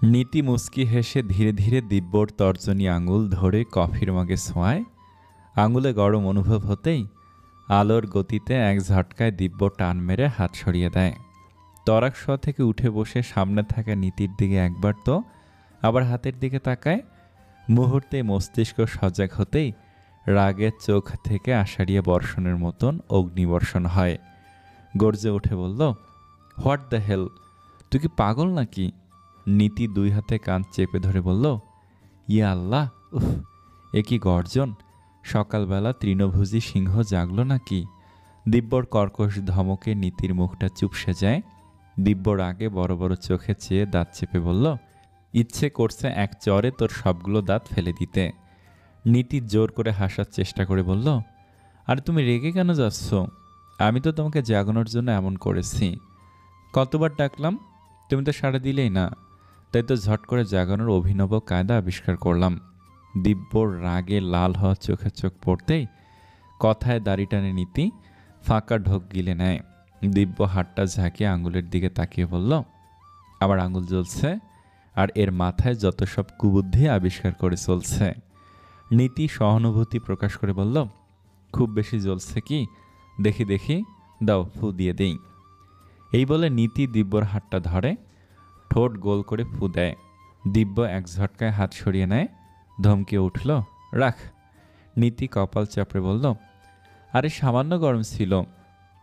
নীতি মুচকি হেসে ধীরে ধীরে দিব্যর তর্জনী আঙুল ধরে কফির মগে ছোঁয়ায়। আঙুলে গরম অনুভব হতেই আলোর গতিতে এক ঝটকায় দিব্য টান মেরে হাত সরিয়ে দেয়। তরাক শোয়া থেকে উঠে বসে সামনে থাকা নীতির দিকে একবার তো আবার হাতের দিকে তাকায়। মুহূর্তে মস্তিষ্ক সজাগ হতেই রাগের চোখ থেকে আষাঢ়িয়া বর্ষণের মতন অগ্নিবর্ষণ হয়। গর্জে উঠে বলল, হোয়াট দ্য হেল, তুই কি পাগল নাকি? নীতি দুই হাতে কান চেপে ধরে বলল, ইয়া আল্লাহ, উফ, এ কি গর্জন! সকালবেলা তৃণভোজী সিংহ জাগলো নাকি? দিব্যর কর্কশ ধমকে নীতির মুখটা চুপসে যায়। দিব্যর আগে বড় বড় চোখে চেয়ে দাঁত চেপে বলল, ইচ্ছে করছে এক চরে তোর সবগুলো দাঁত ফেলে দিতে। নীতি জোর করে হাসার চেষ্টা করে বলল, আর তুমি রেগে কেন যাচ্ছ? আমি তো তোমাকে জাগানোর জন্য এমন করেছি। কতবার ডাকলাম, তুমি তো সাড়া দিলেই না। তাই তো ঝট করে জাগানোর অভিনব কায়দা আবিষ্কার করলাম। দিব্যর রাগে লাল হওয়া চোখে চোখ পড়তেই কথায় দাড়ি টানে নীতি ফাঁকা ঢোক গিলে নেয়। দিব্য হাতটা ঝাঁকিয়ে আঙুলের দিকে তাকিয়ে বলল, আবার আঙুল জ্বলছে, আর এর মাথায় যত সব কুবুদ্ধি আবিষ্কার করে চলছে। নীতি সহানুভূতি প্রকাশ করে বলল, খুব বেশি জ্বলছে কি? দেখি দেখি, দাও ফু দিয়ে দেই। এই বলে নীতি দিব্যর হাতটা ধরে, ঠোঁট গোল করে ফু দেয়। দিব্য এক ঝটকায় হাত সরিয়ে নেয়, ধমকে উঠল, রাখ। নীতি কপাল চাপড়ে বলল, আরে সামান্য গরম ছিল,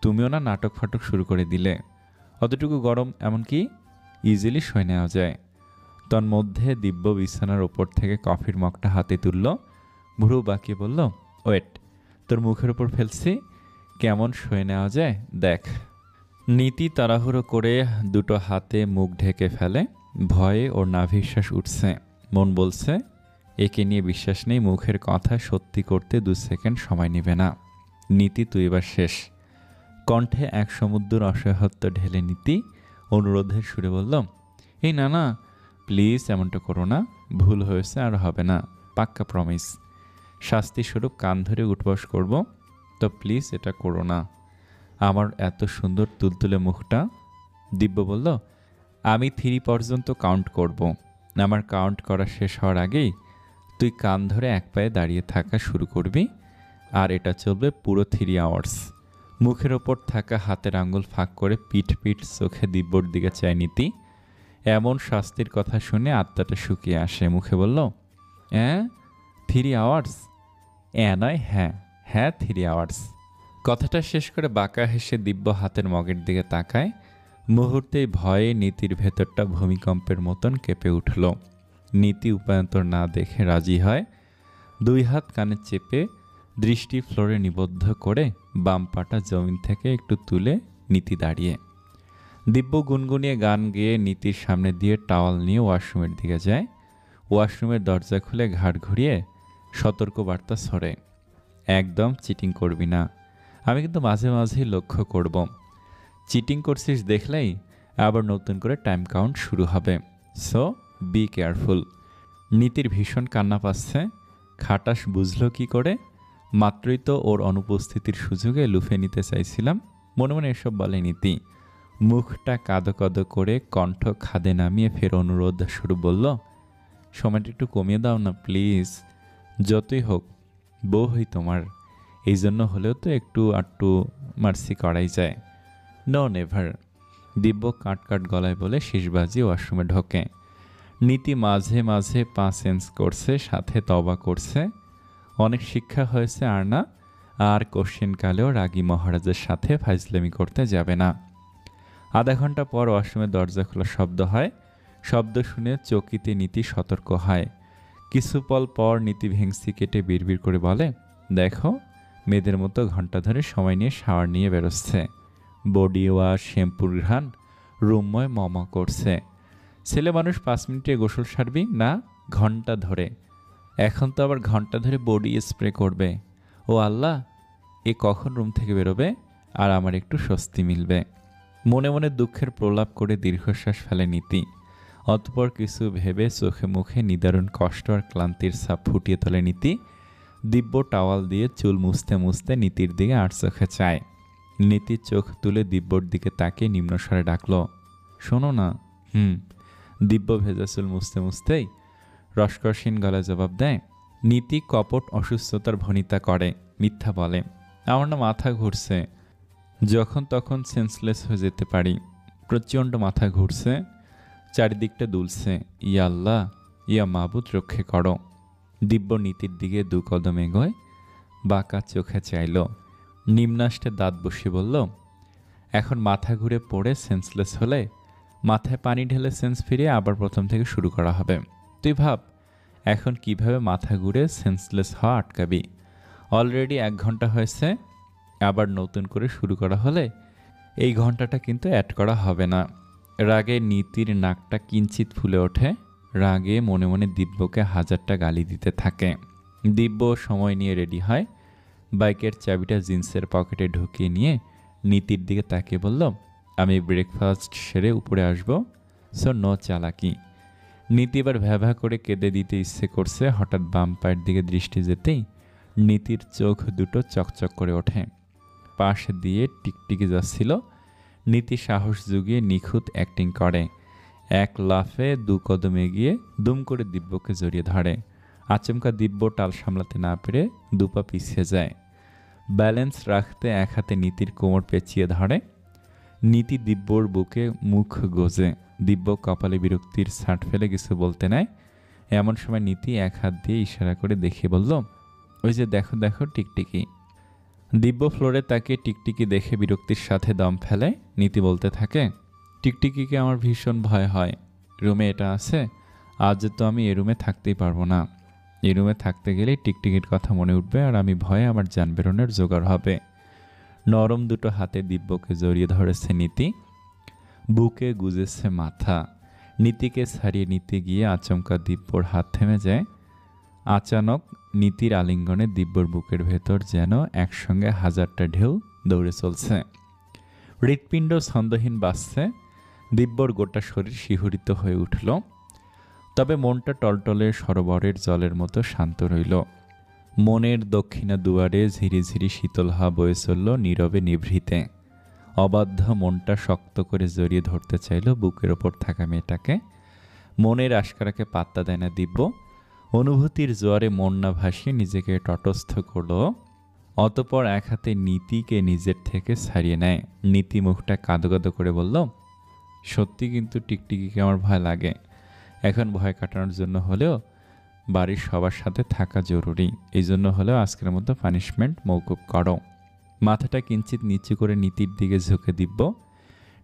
তুমিও না নাটক ফাটক শুরু করে দিলে। অতটুকু গরম এমনকি ইজিলি সয়ে নেওয়া যায়। তন্মধ্যে দিব্য বিছানার ওপর থেকে কফির মগটা হাতে তুলল, ভুরু বাঁকিয়ে বলল, ওয়েট, তোর মুখের ওপর ফেলছি, কেমন সয়ে নেওয়া যায় দেখ। নীতি তাড়াহুড়ো করে দুটো হাতে মুখ ঢেকে ফেলে। ভয়ে ওর নাভিশ্বাস উঠছে। মন বলছে, একে নিয়ে বিশ্বাস নেই, মুখের কথা সত্যি করতে 2 সেকেন্ড সময় নেবে না। নীতি তুই এবার শেষ। কণ্ঠে এক সমুদ্র অসহায়ত্ব ঢেলে নীতি অনুরোধের সুরে বলল, এই না না, প্লিজ এমনটা করো না, ভুল হয়েছে আর হবে না, পাক্কা প্রমিস। শাস্তিস্বরূপ কান ধরে উঠবস করব, তো প্লিজ এটা করো না। আমার এত সুন্দর তুলতুলে মুখটা। দিব্য বলল, আমি 3 পর্যন্ত কাউন্ট করব। আমার কাউন্ট করা শেষ হওয়ার আগেই তুই কান ধরে এক পায়ে দাঁড়িয়ে থাকা শুরু করবি, আর এটা চলবে পুরো 3 আওয়ার্স। মুখের ওপর থাকা হাতের আঙ্গুল ফাঁক করে পিঠ পিঠ চোখে দিব্যর দিকে চায় নীতি। এমন শাস্তির কথা শুনে আত্মাটা শুকিয়ে আসে। মুখে বলল, 3 আওয়ার্স? নয়, হ্যাঁ হ্যাঁ, 3 আওয়ার্স। কথাটা শেষ করে বাঁকা হেসে দিব্য হাতের মগের দিকে তাকায়। মুহূর্তেই ভয়ে নীতির ভেতরটা ভূমিকম্পের মতন কেঁপে উঠল। নীতি উপায়ন্তর না দেখে রাজি হয়। 2 হাত কানে চেপে দৃষ্টি ফ্লোরে নিবদ্ধ করে বাম পাটা জমিন থেকে একটু তুলে নীতি দাঁড়িয়ে। দিব্য গুনগুনিয়ে গান গেয়ে নীতির সামনে দিয়ে টাওয়াল নিয়ে ওয়াশরুমের দিকে যায়। ওয়াশরুমের দরজা খুলে ঘাট ঘুরিয়ে সতর্ক বার্তা ছড়ে, একদম চিটিং করবি না, আমি কিন্তু মাঝে মাঝেই লক্ষ্য করব। চিটিং করছিস দেখলেই আবার নতুন করে টাইম কাউন্ট শুরু হবে, সো বি কেয়ারফুল। নীতির ভীষণ কান্না পাচ্ছে। খাটাস বুঝলো কি করে? মাত্রই তো ওর অনুপস্থিতির সুযোগে লুফে নিতে চাইছিলাম। মনে মনে এসব বলে নীতি। মুখটা কাদো কাদো করে কণ্ঠ খাদে নামিয়ে ফের অনুরোধ শুরু বলল, সময়টা একটু কমিয়ে দাও না প্লিজ। যতই হোক বউ হই তোমার, এই জন্য হলেও তো একটু আটটু মার্সি করাই যায়। No never. দিব্য কাট কাট গলায় বলে শেষবাজি ওয়াশরুমে ঢোকে। নীতি মাঝে মাঝে পা চেঞ্জ করছে, সাথে তবা করছে। অনেক শিক্ষা হয়েছে আর না, আর কোশ্চেনকালেও রাগী মহারাজের সাথে ফাইজলামি করতে যাবে না। আধা ঘন্টা পর ওয়াশরুমের দরজা খোলার শব্দ হয়। শব্দ শুনে চকিতে নীতি সতর্ক হয়। কিছু পল পর নীতি ভেংসি কেটে বিড়বিড় করে বলে, দেখো, মেয়েদের মতো ঘন্টা ধরে সময় নিয়ে শাওয়ার নিয়ে বেরোচ্ছে। বডি ওয়াশ, শ্যাম্পুর ঘ্রাণ রুমময় মমা করছে। ছেলে মানুষ 5 মিনিটে গোসল সারবি না, ঘন্টা ধরে। এখন তো আবার ঘন্টা ধরে বডি স্প্রে করবে। ও আল্লাহ, এ কখন রুম থেকে বেরোবে আর আমার একটু স্বস্তি মিলবে। মনে মনে দুঃখের প্রলাপ করে দীর্ঘশ্বাস ফেলে নীতি। অতপর কিছু ভেবে চোখে মুখে নিদারুণ কষ্ট আর ক্লান্তির ছাপ ফুটিয়ে তোলে নীতি। দিব্য টাওয়াল দিয়ে চুল মুছতে মুছতে নীতির দিকে আর চোখে চায়। নীতি চোখ তুলে দিব্যর দিকে তাকিয়ে নিম্নস্বরে ডাকল, শোনো না। দিব্য ভেজা চুল মুছতে মুছতেই রসকসীন গলায় জবাব দেয়, নীতি কপট অসুস্থতার ভনিতা করে, মিথ্যা বলে। আমার না মাথা ঘুরছে, যখন তখন সেন্সলেস হয়ে যেতে পারি। প্রচণ্ড মাথা ঘুরছে, চারিদিকটা দুলছে। ইয়া আল্লাহ, ইয়া মাবুদ, রক্ষে করো। দিব্য নীতির দিকে 2 কদম এগোয়, বাঁকা চোখে চাইল। নিম্নাষ্টে দাঁত বসিয়ে বলল, এখন মাথা ঘুরে পড়ে সেন্সলেস হলে মাথায় পানি ঢেলে সেন্স ফিরিয়ে আবার প্রথম থেকে শুরু করা হবে। তুই ভাব এখন কিভাবে মাথা ঘুরে সেন্সলেস হওয়া আটকাবি। অলরেডি 1 ঘন্টা হয়েছে, আবার নতুন করে শুরু করা হলে এই ঘন্টাটা কিন্তু অ্যাড করা হবে না। রাগে নীতির নাকটা কিঞ্চিত ফুলে ওঠে। রাগে মনে মনে দিব্যকে 1000টা গালি দিতে থাকে। দিব্য সময় নিয়ে রেডি হয়, বাইকের চাবিটা জিন্সের পকেটে ঢুকিয়ে নিয়ে নীতির দিকে তাকিয়ে বলল, আমি ব্রেকফাস্ট সেরে উপরে আসবো, সো নো চালাকি। নীতি এবার ভ্যাভা করে কেঁদে দিতে ইচ্ছে করছে। হঠাৎ বাম পায়ের দিকে দৃষ্টি যেতেই নীতির চোখ দুটো চকচক করে ওঠে। পাশ দিয়ে টিকটিকি যাচ্ছিল। নীতি সাহস জুগিয়ে নিখুঁত অ্যাক্টিং করে। 1 লাফে 2 কদম এগিয়ে দুম করে দিব্যকে জড়িয়ে ধরে। আচমকা দিব্য টাল সামলাতে না পেরে 2 পা পিছিয়ে যায়। ব্যালেন্স রাখতে 1 হাতে নীতির কোমর পেঁচিয়ে ধরে। নীতি দিব্যর বুকে মুখ গোজে। দিব্য কপালে বিরক্তির ছাট ফেলে কিছু বলতে নেয়। এমন সময় নীতি 1 হাত দিয়ে ইশারা করে দেখিয়ে বলল, ওই যে দেখো দেখো টিকটিকি। দিব্য ফ্লোরে তাকে টিকটিকি দেখে বিরক্তির সাথে দম ফেলে। নীতি বলতে থাকে, টিকটিকিকে আমার ভীষণ ভয় হয়। রুমে এটা আছে, আজ তো আমি এ রুমে থাকতেই পারবো না। এই রুমে থাকতে গেলেই টিকটিকির কথা মনে উঠবে আর আমি ভয়ে আমার যান বেরোনোর জোগাড় হবে। নরম 2টো হাতে দিব্যকে জড়িয়ে ধরেছে নীতি। বুকে গুজেছে মাথা। নীতিকে ছাড়িয়ে নিতে গিয়ে আচমকা দিব্যর হাত থেমে যায়। আচানক নীতির আলিঙ্গনে দিব্যর বুকের ভেতর যেন একসঙ্গে 1000টা ঢেউ দৌড়ে চলছে। হৃৎপিণ্ড ছন্দহীন বাজছে। দিব্যর গোটা শরীর শিহরিত হয়ে উঠল। তবে মনটা টলটলে সরোবরের জলের মতো শান্ত রইল। মনের দক্ষিণা দুয়ারে ঝিরিঝিরি শীতল হাওয়া বয়ে চলল নীরবে নিভৃতে। অবাধ্য মনটা শক্ত করে জড়িয়ে ধরতে চাইল বুকের ওপর থাকা মেয়েটাকে। মনের আশকারাকে পাত্তা দেয় না দিব্য। অনুভূতির জোয়ারে মন না ভাসিয়ে নিজেকে তটস্থ করল। অতপর 1 হাতে নীতিকে নিজের থেকে ছাড়িয়ে নেয়। নীতি মুখটা কাঁদো কাঁদো করে বলল, সত্যি কিন্তু টিকটিকিকে আমার ভয় লাগে। এখন ভয় কাটানোর জন্য হলেও বাড়ির সবার সাথে থাকা জরুরি। এই জন্য হলেও আজকের মতো পানিশমেন্ট মওকুফ করো। মাথাটা কিঞ্চিত নিচু করে নীতির দিকে ঝুঁকে দিব্য।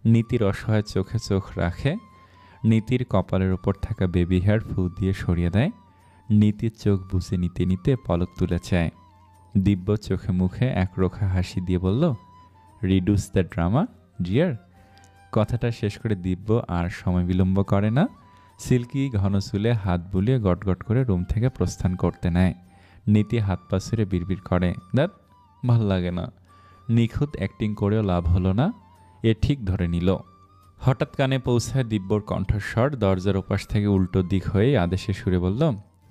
নীতির অসহায় চোখে চোখ রাখে। নীতির কপালের ওপর থাকা বেবি হেয়ার ফু দিয়ে সরিয়ে দেয়। নীতির চোখ বুঝে নিতে নিতে পলক তুলে চায়। দিব্য চোখে মুখে একরোখা হাসি দিয়ে বলল, রিডিউস দ্য ড্রামা ডিয়ার। কথাটা শেষ করে দিব্য আর সময় বিলম্ব করে না। সিল্কি ঘন চুলে হাত বুলিয়ে গটগট করে রুম থেকে প্রস্থান করতে নেয়। নীতি হাত পা ছুঁড়ে বিড়বিড় করে, দ্যাট ভাল লাগে না। নিখুঁত অ্যাক্টিং করেও লাভ হলো না, এ ঠিক ধরে নিল। হঠাৎ কানে পৌঁছায় দিব্যর কণ্ঠস্বর। দরজার ওপাশ থেকে উল্টো দিক হয়ে আদেশে সুরে বলল,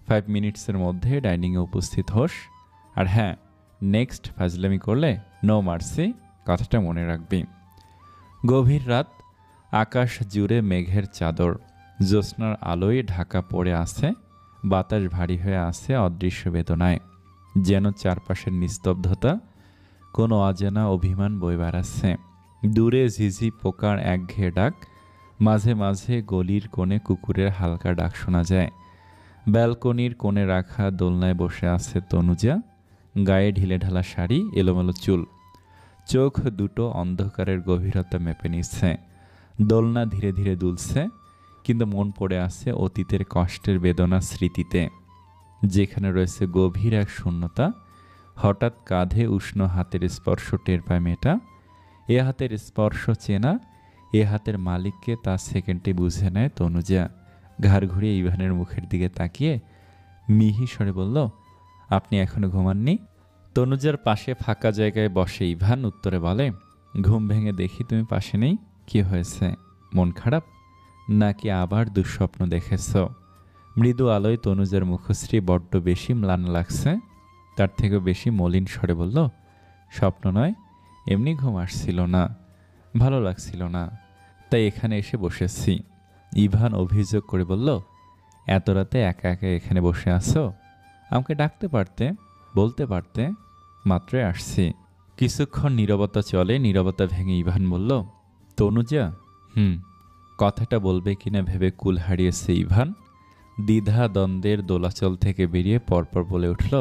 5 মিনিটসের মধ্যে ডাইনিংয়ে উপস্থিত হোস। আর হ্যাঁ, নেক্সট ফাজলামি করলে নো মার্সি, কথাটা মনে রাখবি। গভীর রাত, আকাশ জুড়ে মেঘের চাদর। জ্যোৎস্নার আলোয় ঢাকা পড়ে আছে। বাতাস ভারী হয়ে আছে অদৃশ্য বেদনায়। যেন চারপাশের নিস্তব্ধতা কোনো অজানা অভিমান বয়ে বেড়াচ্ছে। দূরে ঝিঝি পোকার একঘেয়ে ডাক। মাঝে মাঝে গলির কোণে কুকুরের হালকা ডাক শোনা যায়। ব্যালকনির কোণে রাখা দোলনায় বসে আছে তনুজা। গায়ে ঢিলেঢালা শাড়ি, এলোমেলো চুল। চোখ দুটো অন্ধকারের গভীরতা মেপে নিচ্ছে। দোলনা ধীরে ধীরে দুলছে, কিন্তু মন পড়ে আছে অতীতের কষ্টের বেদনা স্মৃতিতে, যেখানে রয়েছে গভীর এক শূন্যতা। হঠাৎ কাঁধে উষ্ণ হাতের স্পর্শ টের পায় মেয়েটা। এ হাতের স্পর্শ চেনা, এ হাতের মালিককে তা সেকেন্ডে বুঝে নেয় তনুজা। ঘাড় ঘুরিয়ে ইভানের মুখের দিকে তাকিয়ে মিহি স্বরে বলল, আপনি এখনো ঘুমাননি? তনুজার পাশে ফাঁকা জায়গায় বসে ইভান উত্তরে বলে, ঘুম ভেঙে দেখি তুমি পাশে নেই। কি হয়েছে, মন খারাপ নাকি আবার দুঃস্বপ্ন দেখেছ? মৃদু আলোয় তনুজার মুখশ্রী বড্ড বেশি ম্লান লাগছে। তার থেকেও বেশি মলিন স্বরে বলল, স্বপ্ন নয়, এমনি ঘুম আসছিল না, ভালো লাগছিল না, তাই এখানে এসে বসেছি। ইভান অভিযোগ করে বলল, এত রাতে একা একা এখানে বসে আছো? আমাকে ডাকতে পারতে, বলতে পারতে, মাত্রই আসছি। কিছুক্ষণ নীরবতা চলে। নীরবতা ভেঙে ইভান বলল, তনুজা। কথাটা বলবে কিনা ভেবে কুল হারিয়েছে ইভান। দ্বিধা দ্বন্দ্বের দোলাচল থেকে বেরিয়ে পরপর বলে উঠল,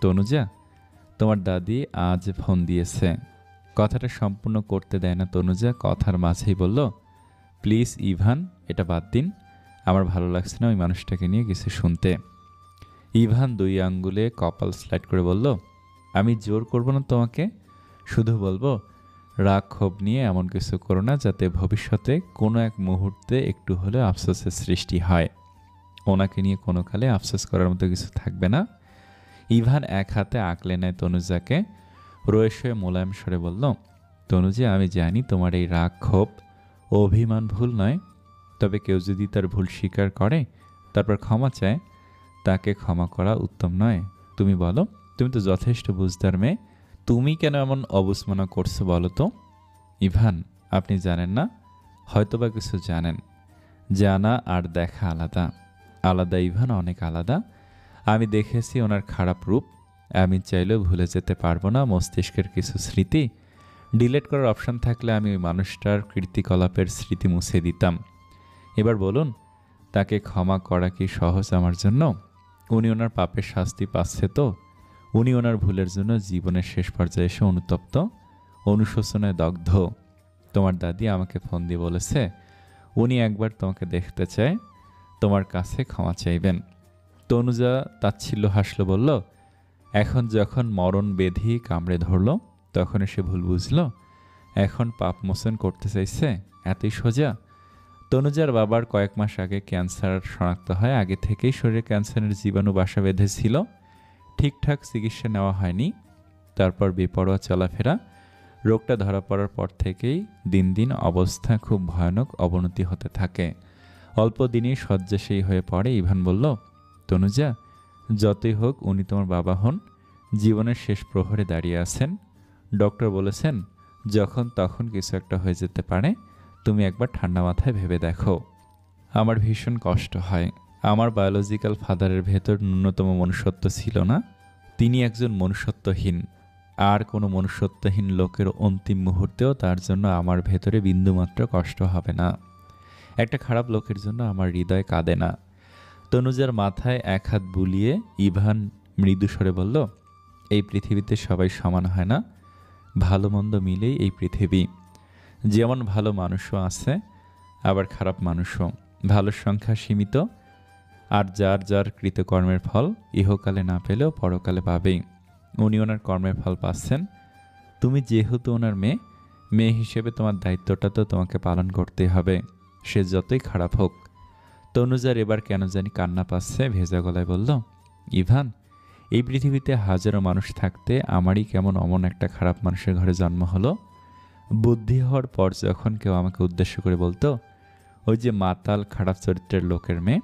তনুজা, তোমার দাদি আজ ফোন দিয়েছে। কথাটা সম্পূর্ণ করতে দেয় না তনুজা, কথার মাঝেই বলল, প্লিজ ইভান, এটা বাদ দিন। আমার ভালো লাগছে না ওই মানুষটাকে নিয়ে কিছু শুনতে। ইভান 2 আঙ্গুলে কপাল স্লাইড করে বলল, আমি জোর করব না তোমাকে, শুধু বলবো রাগ ক্ষোভ নিয়ে এমন কিছু করো না যাতে ভবিষ্যতে কোনো এক মুহূর্তে একটু হলেও আফসোসের সৃষ্টি হয়। ওনাকে নিয়ে কোনো কালে আফসোস করার মতো কিছু থাকবে না। ইভান এক হাতে আঁকলে নেয় তনুজাকে, রয়ে শয়ে মোলায়েম স্বরে বলল, তনুজা, আমি জানি তোমার এই রাগ ক্ষোভ ও অভিমান ভুল নয়, তবে কেউ যদি তার ভুল স্বীকার করে তারপর ক্ষমা চায়, তাকে ক্ষমা করা উত্তম নয়। তুমি বলো, তুমি তো যথেষ্ট বুঝদার মেয়ে, তুমি কেন এমন অবুঝমনা করছো বলো তো? ইভান, আপনি জানেন না, হয়তোবা কিছু জানেন। জানা আর দেখা আলাদা। আলাদা ইভান, অনেক আলাদা। আমি দেখেছি ওনার খারাপ রূপ। আমি চাইলেও ভুলে যেতে পারবো না মস্তিষ্কের কিছু স্মৃতি। ডিলিট করার অপশন থাকলে আমি ওই মানুষটার কীর্তিকলাপের স্মৃতি মুছে দিতাম। এবার বলুন, তাকে ক্ষমা করা কি সহজ আমার জন্য? উনি ওনার পাপের শাস্তি পাচ্ছে তো। উনি ওনার ভুলের জন্য জীবনের শেষ পর্যায়ে এসে অনুতপ্ত, অনুশোচনায় দগ্ধ। তোমার দাদি আমাকে ফোন দিয়ে বলেছে উনি একবার তোমাকে দেখতে চায়, তোমার কাছে ক্ষমা চাইবেন। তনুজা তাচ্ছিল্য হাসল, বলল, এখন যখন মরণ বেধি কামড়ে ধরল তখন সে ভুল বুঝল, এখন পাপ মোচন করতে চাইছে? এতই সোজা? তনুজার বাবার কয়েক মাস আগে ক্যান্সার শনাক্ত হয়। আগে থেকেই শরীরে ক্যান্সারের জীবাণু বাসা বেঁধেছিল। ঠিকঠাক চিকিৎসা নেওয়া হয়নি। তারপর বেপরোয়া চলাফেরা। রোগটা ধরা পড়ার পর থেকেই দিন দিন অবস্থা খুব ভয়ানক অবনতি হতে থাকে। অল্প দিনেই শয্যাশায়ী হয়ে পড়ে। ইভান বলল, তনুজা, যতই হোক উনি তোমার বাবা হন, জীবনের শেষ প্রহরে দাঁড়িয়ে আছেন। ডক্টর বলেছেন যখন তখন কিছু একটা হয়ে যেতে পারে, তুমি একবার ঠান্ডা মাথায় ভেবে দেখো। আমার ভীষণ কষ্ট হয়। আমার বায়োলজিক্যাল ফাদারের ভেতর ন্যূনতম মনুষ্যত্ব ছিল না। তিনি একজন মনুষ্যত্বহীন। আর কোনো মনুষ্যত্বহীন লোকের অন্তিম মুহূর্তেও তার জন্য আমার ভেতরে বিন্দুমাত্র কষ্ট হবে না। একটা খারাপ লোকের জন্য আমার হৃদয় কাঁদে না। তনুজার মাথায় এক হাত বুলিয়ে ইভান মৃদু স্বরে বলল, এই পৃথিবীতে সবাই সমান হয় না। ভালো মন্দ মিলেই এই পৃথিবী। যেমন ভালো মানুষও আছে, আবার খারাপ মানুষও। ভালোর সংখ্যা সীমিত, আর যার যার কৃতকর্মের ফল ইহকালে না পেলেও পরকালে পাবেই। উনি ওনার কর্মের ফল পাচ্ছেন। তুমি যেহেতু ওনার মেয়ে হিসেবে তোমার দায়িত্বটা তো তোমাকে পালন করতেই হবে, সে যতই খারাপ হোক। তনুজার এবার কেন জানি কান্না পাচ্ছে, ভেজা গলায় বলল, ইভান, এই পৃথিবীতে হাজারো মানুষ থাকতে আমারই কেমন অমন একটা খারাপ মানুষের ঘরে জন্ম হলো। বুদ্ধি হওয়ার পর যখন কেউ আমাকে উদ্দেশ্য করে বলতো, ওই যে মাতাল খারাপ চরিত্রের লোকের মেয়ে,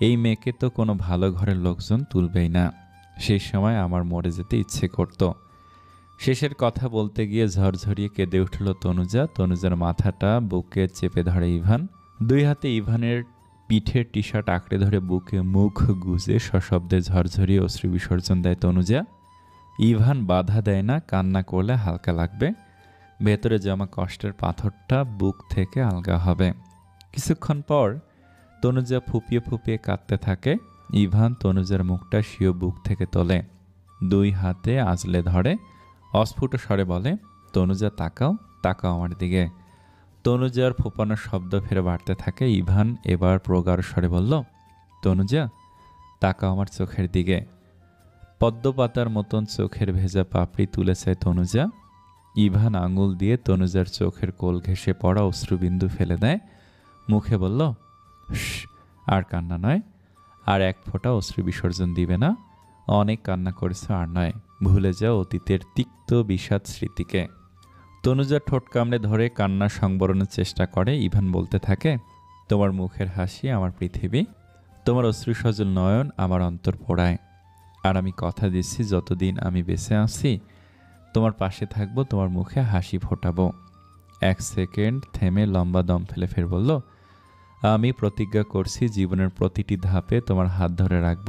এই মেয়েকে তো কোনো ভালো ঘরের লোকজন তুলবেই না, সেই সময় আমার মরে যেতে ইচ্ছে করত। শেষের কথা বলতে গিয়ে ঝরঝরিয়ে কেঁদে উঠল তনুজা। তনুজার মাথাটা বুকে চেপে ধরে ইভান। 2 হাতে ইভানের পিঠের টি শার্ট আঁকড়ে ধরে বুকে মুখ গুজে সশব্দে ঝরঝরিয়ে অশ্রু বিসর্জন দেয় তনুজা। ইভান বাধা দেয় না, কান্না করলে হালকা লাগবে, ভেতরে জমা কষ্টের পাথরটা বুক থেকে আলগা হবে। কিছুক্ষণ পর তনুজা ফুপিয়ে ফুপিয়ে কাঁদতে থাকে। ইভান তনুজার মুখটা স্বীয় বুক থেকে তোলে, 2 হাতে আঁচলে ধরে, অস্ফুট স্বরে বলে, তনুজা তাকাও, তাকাও আমার দিকে। তনুজার ফোপানোর শব্দ ফেরে বাড়তে থাকে। ইভান এবার প্রগাঢ় স্বরে বলল, তনুজা তাকাও আমার চোখের দিকে। পদ্মপাতার মতন চোখের ভেজা পাপড়ি তুলেছে তনুজা। ইভান আঙুল দিয়ে তনুজার চোখের কোল ঘেঁষে পড়া অশ্রুবিন্দু ফেলে দেয়। মুখে বলল, আর কান্না নয়, আর এক ফোঁটা অশ্রু বিসর্জন দিবে না। অনেক কান্না করেছ, আর নয়। ভুলে যাও অতীতের তিক্ত বিষাদ স্মৃতিকে। তনুজা ঠোঁট কামড়ে ধরে কান্না সংবরণের চেষ্টা করে। ইভান বলতে থাকে, তোমার মুখের হাসি আমার পৃথিবী, তোমার অশ্রুসজল নয়ন আমার অন্তর পোড়ায়। আর আমি কথা দিচ্ছি যতদিন আমি বেঁচে আছি তোমার পাশে থাকবো, তোমার মুখে হাসি ফোটাবো। 1 সেকেন্ড থেমে লম্বা দম ফেলে ফের বলল, আমি প্রতিজ্ঞা করছি জীবনের প্রতিটি ধাপে তোমার হাত ধরে রাখব।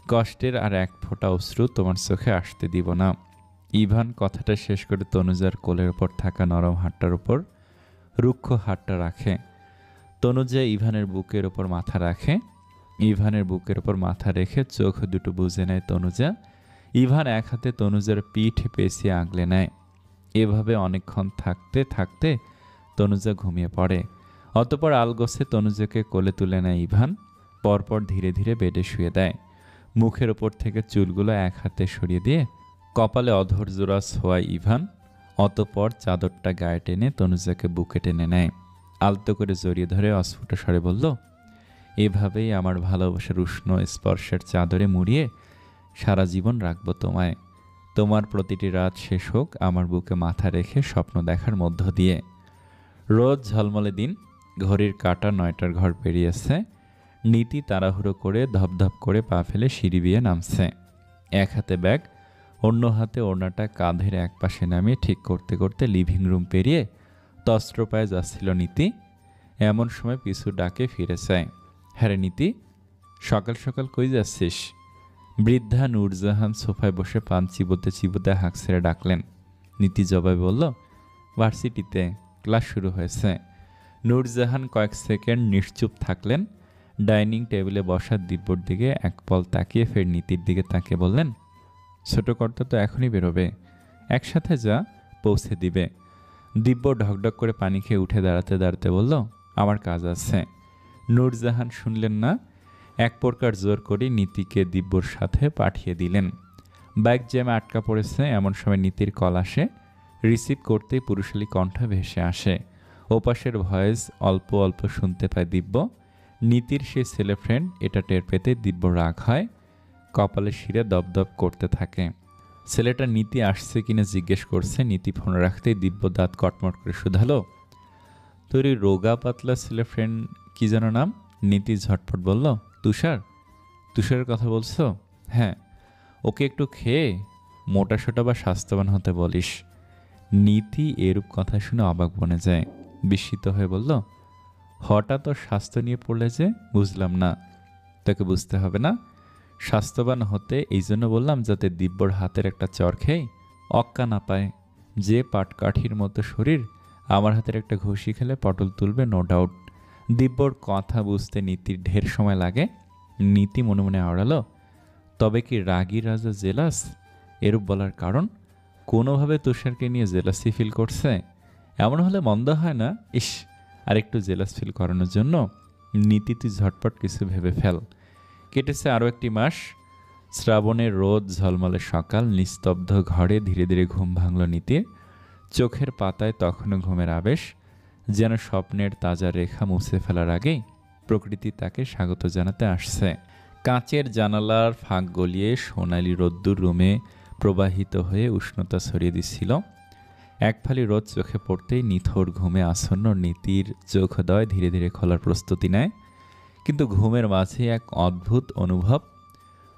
কষ্টের আর এক ফোঁটা অশ্রু তোমার চোখে আসতে দিব না। ইভান কথাটা শেষ করে তনুজার কোলের ওপর থাকা নরম হাতটার উপর রুক্ষ হাতটা রাখে। তনুজা ইভানের বুকের ওপর মাথা রাখে। ইভানের বুকের ওপর মাথা রেখে চোখ দুটো বুজে নেয় তনুজা। ইভান এক হাতে তনুজার পিঠ পেঁচিয়ে আগলে নেয়। এভাবে অনেকক্ষণ থাকতে থাকতে তনুজা ঘুমিয়ে পড়ে। অতঃপর আলগোছে তনুজাকে কোলে তুলে নেয় ইভান। পরপর ধীরে ধীরে বেডে শুয়ে দেয়। মুখের ওপর থেকে চুলগুলো এক হাতে সরিয়ে দিয়ে কপালে অধর জোড়া ছোঁয়ায় ইভান। অতঃপর চাদরটা গায়ে টেনে তনুজাকে বুকে টেনে নেয়। আলতো করে জড়িয়ে ধরে অস্ফুট স্বরে বলল, এভাবেই আমার ভালোবাসার উষ্ণ স্পর্শের চাদরে মুড়িয়ে সারা জীবন রাখবো তোমায়। তোমার প্রতিটি রাত শেষ হোক আমার বুকে মাথা রেখে স্বপ্ন দেখার মধ্য দিয়ে। রোজ ঝলমলে দিন। ঘড়ির কাঁটা 9টার ঘর পেরিয়েছে। নীতি তাড়াহুড়ো করে ধপধপ করে পা ফেলে সিঁড়ি বেয়ে নামছে। এক হাতে ব্যাগ, অন্য হাতে ওড়নাটা কাঁধের এক পাশে নামিয়ে ঠিক করতে করতে লিভিং রুম পেরিয়ে তস্ত্র পায়ে যাচ্ছিল নীতি। এমন সময় পিছু ডাকে ফিরে চায়। হ্যাঁ রে নীতি, সকাল সকাল কই যাচ্ছিস? বৃদ্ধা নূরজাহান সোফায় বসে পান চিবোতে চিবোতে হাঁক ছেড়ে ডাকলেন। নীতি জবাবে বলল, ভার্সিটিতে ক্লাস শুরু হয়েছে। নূরজাহান কয়েক সেকেন্ড নিশ্চুপ থাকলেন। ডাইনিং টেবিলে বসার দিব্যর দিকে এক পল তাকিয়ে ফের নীতির দিকে তাকিয়ে বললেন, ছোট কর্তা তো এখনই বেরোবে, একসাথে যা, পৌঁছে দিবে। দিব্য ঢকঢক করে পানি খেয়ে উঠে দাঁড়াতে দাঁড়াতে বলল, আমার কাজ আছে। নূরজাহান শুনলেন না। এক প্রকার জোর করে নীতিকে দিব্যর সাথে পাঠিয়ে দিলেন। বাইক জ্যামে আটকা পড়েছে। এমন সময় নীতির কল আসে। রিসিভ করতেই পুরুষালী কণ্ঠ ভেসে আসে। ওপাশের ভয়েস অল্প অল্প শুনতে পায় দিব্য। নীতির সেই ছেলে ফ্রেন্ড, এটা টের পেতে দিব্য রাগ হয়। কপালে শিরে দপদপ করতে থাকে। ছেলেটা নীতি আসছে কিনা জিজ্ঞেস করছে। নীতি ফোন রাখতেই দিব্য দাঁত কটমট করে শুধালো, তোর এই রোগা পাতলা ছেলে ফ্রেন্ড কি যেন নাম? নীতি ঝটপট বলল, তুষার। তুষারের কথা বলছো? হ্যাঁ, ওকে একটু খেয়ে মোটা সোটা বা স্বাস্থ্যবান হতে বলিস। নীতি এরূপ কথা শুনে অবাক বনে যায়। বিস্মিত হয়ে বলল, হঠাৎ ওর স্বাস্থ্য নিয়ে পড়লে যে, বুঝলাম না। তাকে বুঝতে হবে না, স্বাস্থ্যবান হতে এই জন্য বললাম যাতে দিব্যর হাতের একটা চর খেয়ে অক্কা না পায়। যে পাটকাঠির মতো শরীর, আমার হাতের একটা ঘুষি খেলে পটল তুলবে, নো ডাউট। দিব্যর কথা বুঝতে নীতির ঢের সময় লাগে। নীতি মনে মনে আওড়ালো, তবে কি রাগী রাজা জেলাস? এরূপ বলার কারণ, কোনোভাবে তুষারকে নিয়ে জেলাসি ফিল করছে। এমন হলে মন্দ হয় না। ইস, আর একটু জেলাস ফিল করানোর জন্য। নীতি তুই ঝটপট কিছু ভেবে ফেল। কেটেছে আরও একটি মাস। শ্রাবণের রোদ ঝলমলে সকাল। নিস্তব্ধ ঘরে ধীরে ধীরে ঘুম ভাঙল নীতির। চোখের পাতায় তখনও ঘুমের আবেশ। যেন স্বপ্নের তাজা রেখা মুছে ফেলার আগেই প্রকৃতি তাকে স্বাগত জানাতে আসছে। কাঁচের জানালার ফাঁক গলিয়ে সোনালি রোদ্দুর রুমে প্রবাহিত হয়ে উষ্ণতা ছড়িয়ে দিচ্ছিল। এক ফালি রোদ চোখে পড়তেই নিথর ঘুমে আসন্ন নীতির চোখদয় ধীরে ধীরে খোলার প্রস্তুতি নেয়। কিন্তু ঘুমের মাঝে এক অদ্ভুত অনুভব,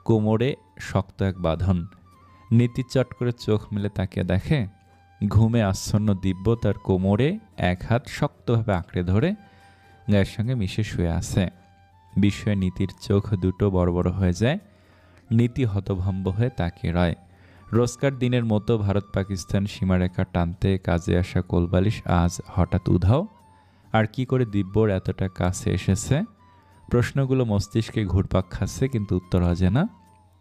কোমরে শক্ত এক বাঁধন। নীতি চট করে চোখ মেলে তাকিয়ে দেখে, ঘুমে আচ্ছন্ন দিব্য তার কোমরে এক হাত শক্তভাবে আঁকড়ে ধরে গায়ের সঙ্গে মিশে শুয়ে আছে। বিস্ময়ে নীতির চোখ দুটো বড় বড় হয়ে যায়। নীতি হতভম্ব হয়ে তাকিয়ে রয়। রোজকার দিনের মতো ভারত পাকিস্তান সীমারেখা টানতে কাজে আসা কোলবালিশ আজ হঠাৎ উধাও। আর কি করে দিব্যর এতটা কাছে এসেছে? প্রশ্নগুলো মস্তিষ্কে ঘুরপাক খাচ্ছে, কিন্তু উত্তর অজানা।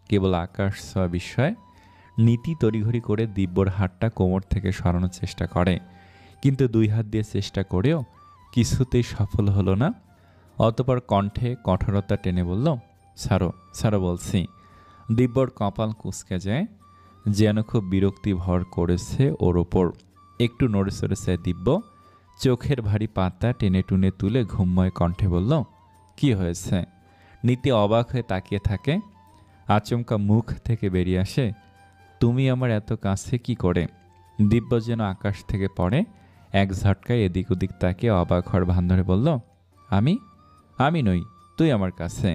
কেবল আকাশ ছোঁয়া বিস্ময়। নীতি তড়িঘড়ি করে দিব্যর হাতটা কোমর থেকে সরানোর চেষ্টা করে, কিন্তু দুই হাত দিয়ে চেষ্টা করেও কিছুতেই সফল হলো না। অতপর কণ্ঠে কঠোরতা টেনে বলল, ছাড়ো ছাড়ো বলছি। দিব্যর কপাল কুঁচকে যায়, যেন খুব বিরক্তি ভর করেছে ওর ওপর। একটু নড়ে চড়ে চায় দিব্য। চোখের ভারী পাতা টেনে টুনে তুলে ঘুমময় কণ্ঠে বলল, কি হয়েছে? নীতি অবাক হয়ে তাকিয়ে থাকে। আচমকা মুখ থেকে বেরিয়ে আসে, তুমি আমার এত কাছে কি করে? দিব্য যেন আকাশ থেকে পড়ে। এক ঝটকায় এদিক ওদিক তাকিয়ে অবাক হওয়ার ভান ধরে বলল, আমি নই, তুই আমার কাছে।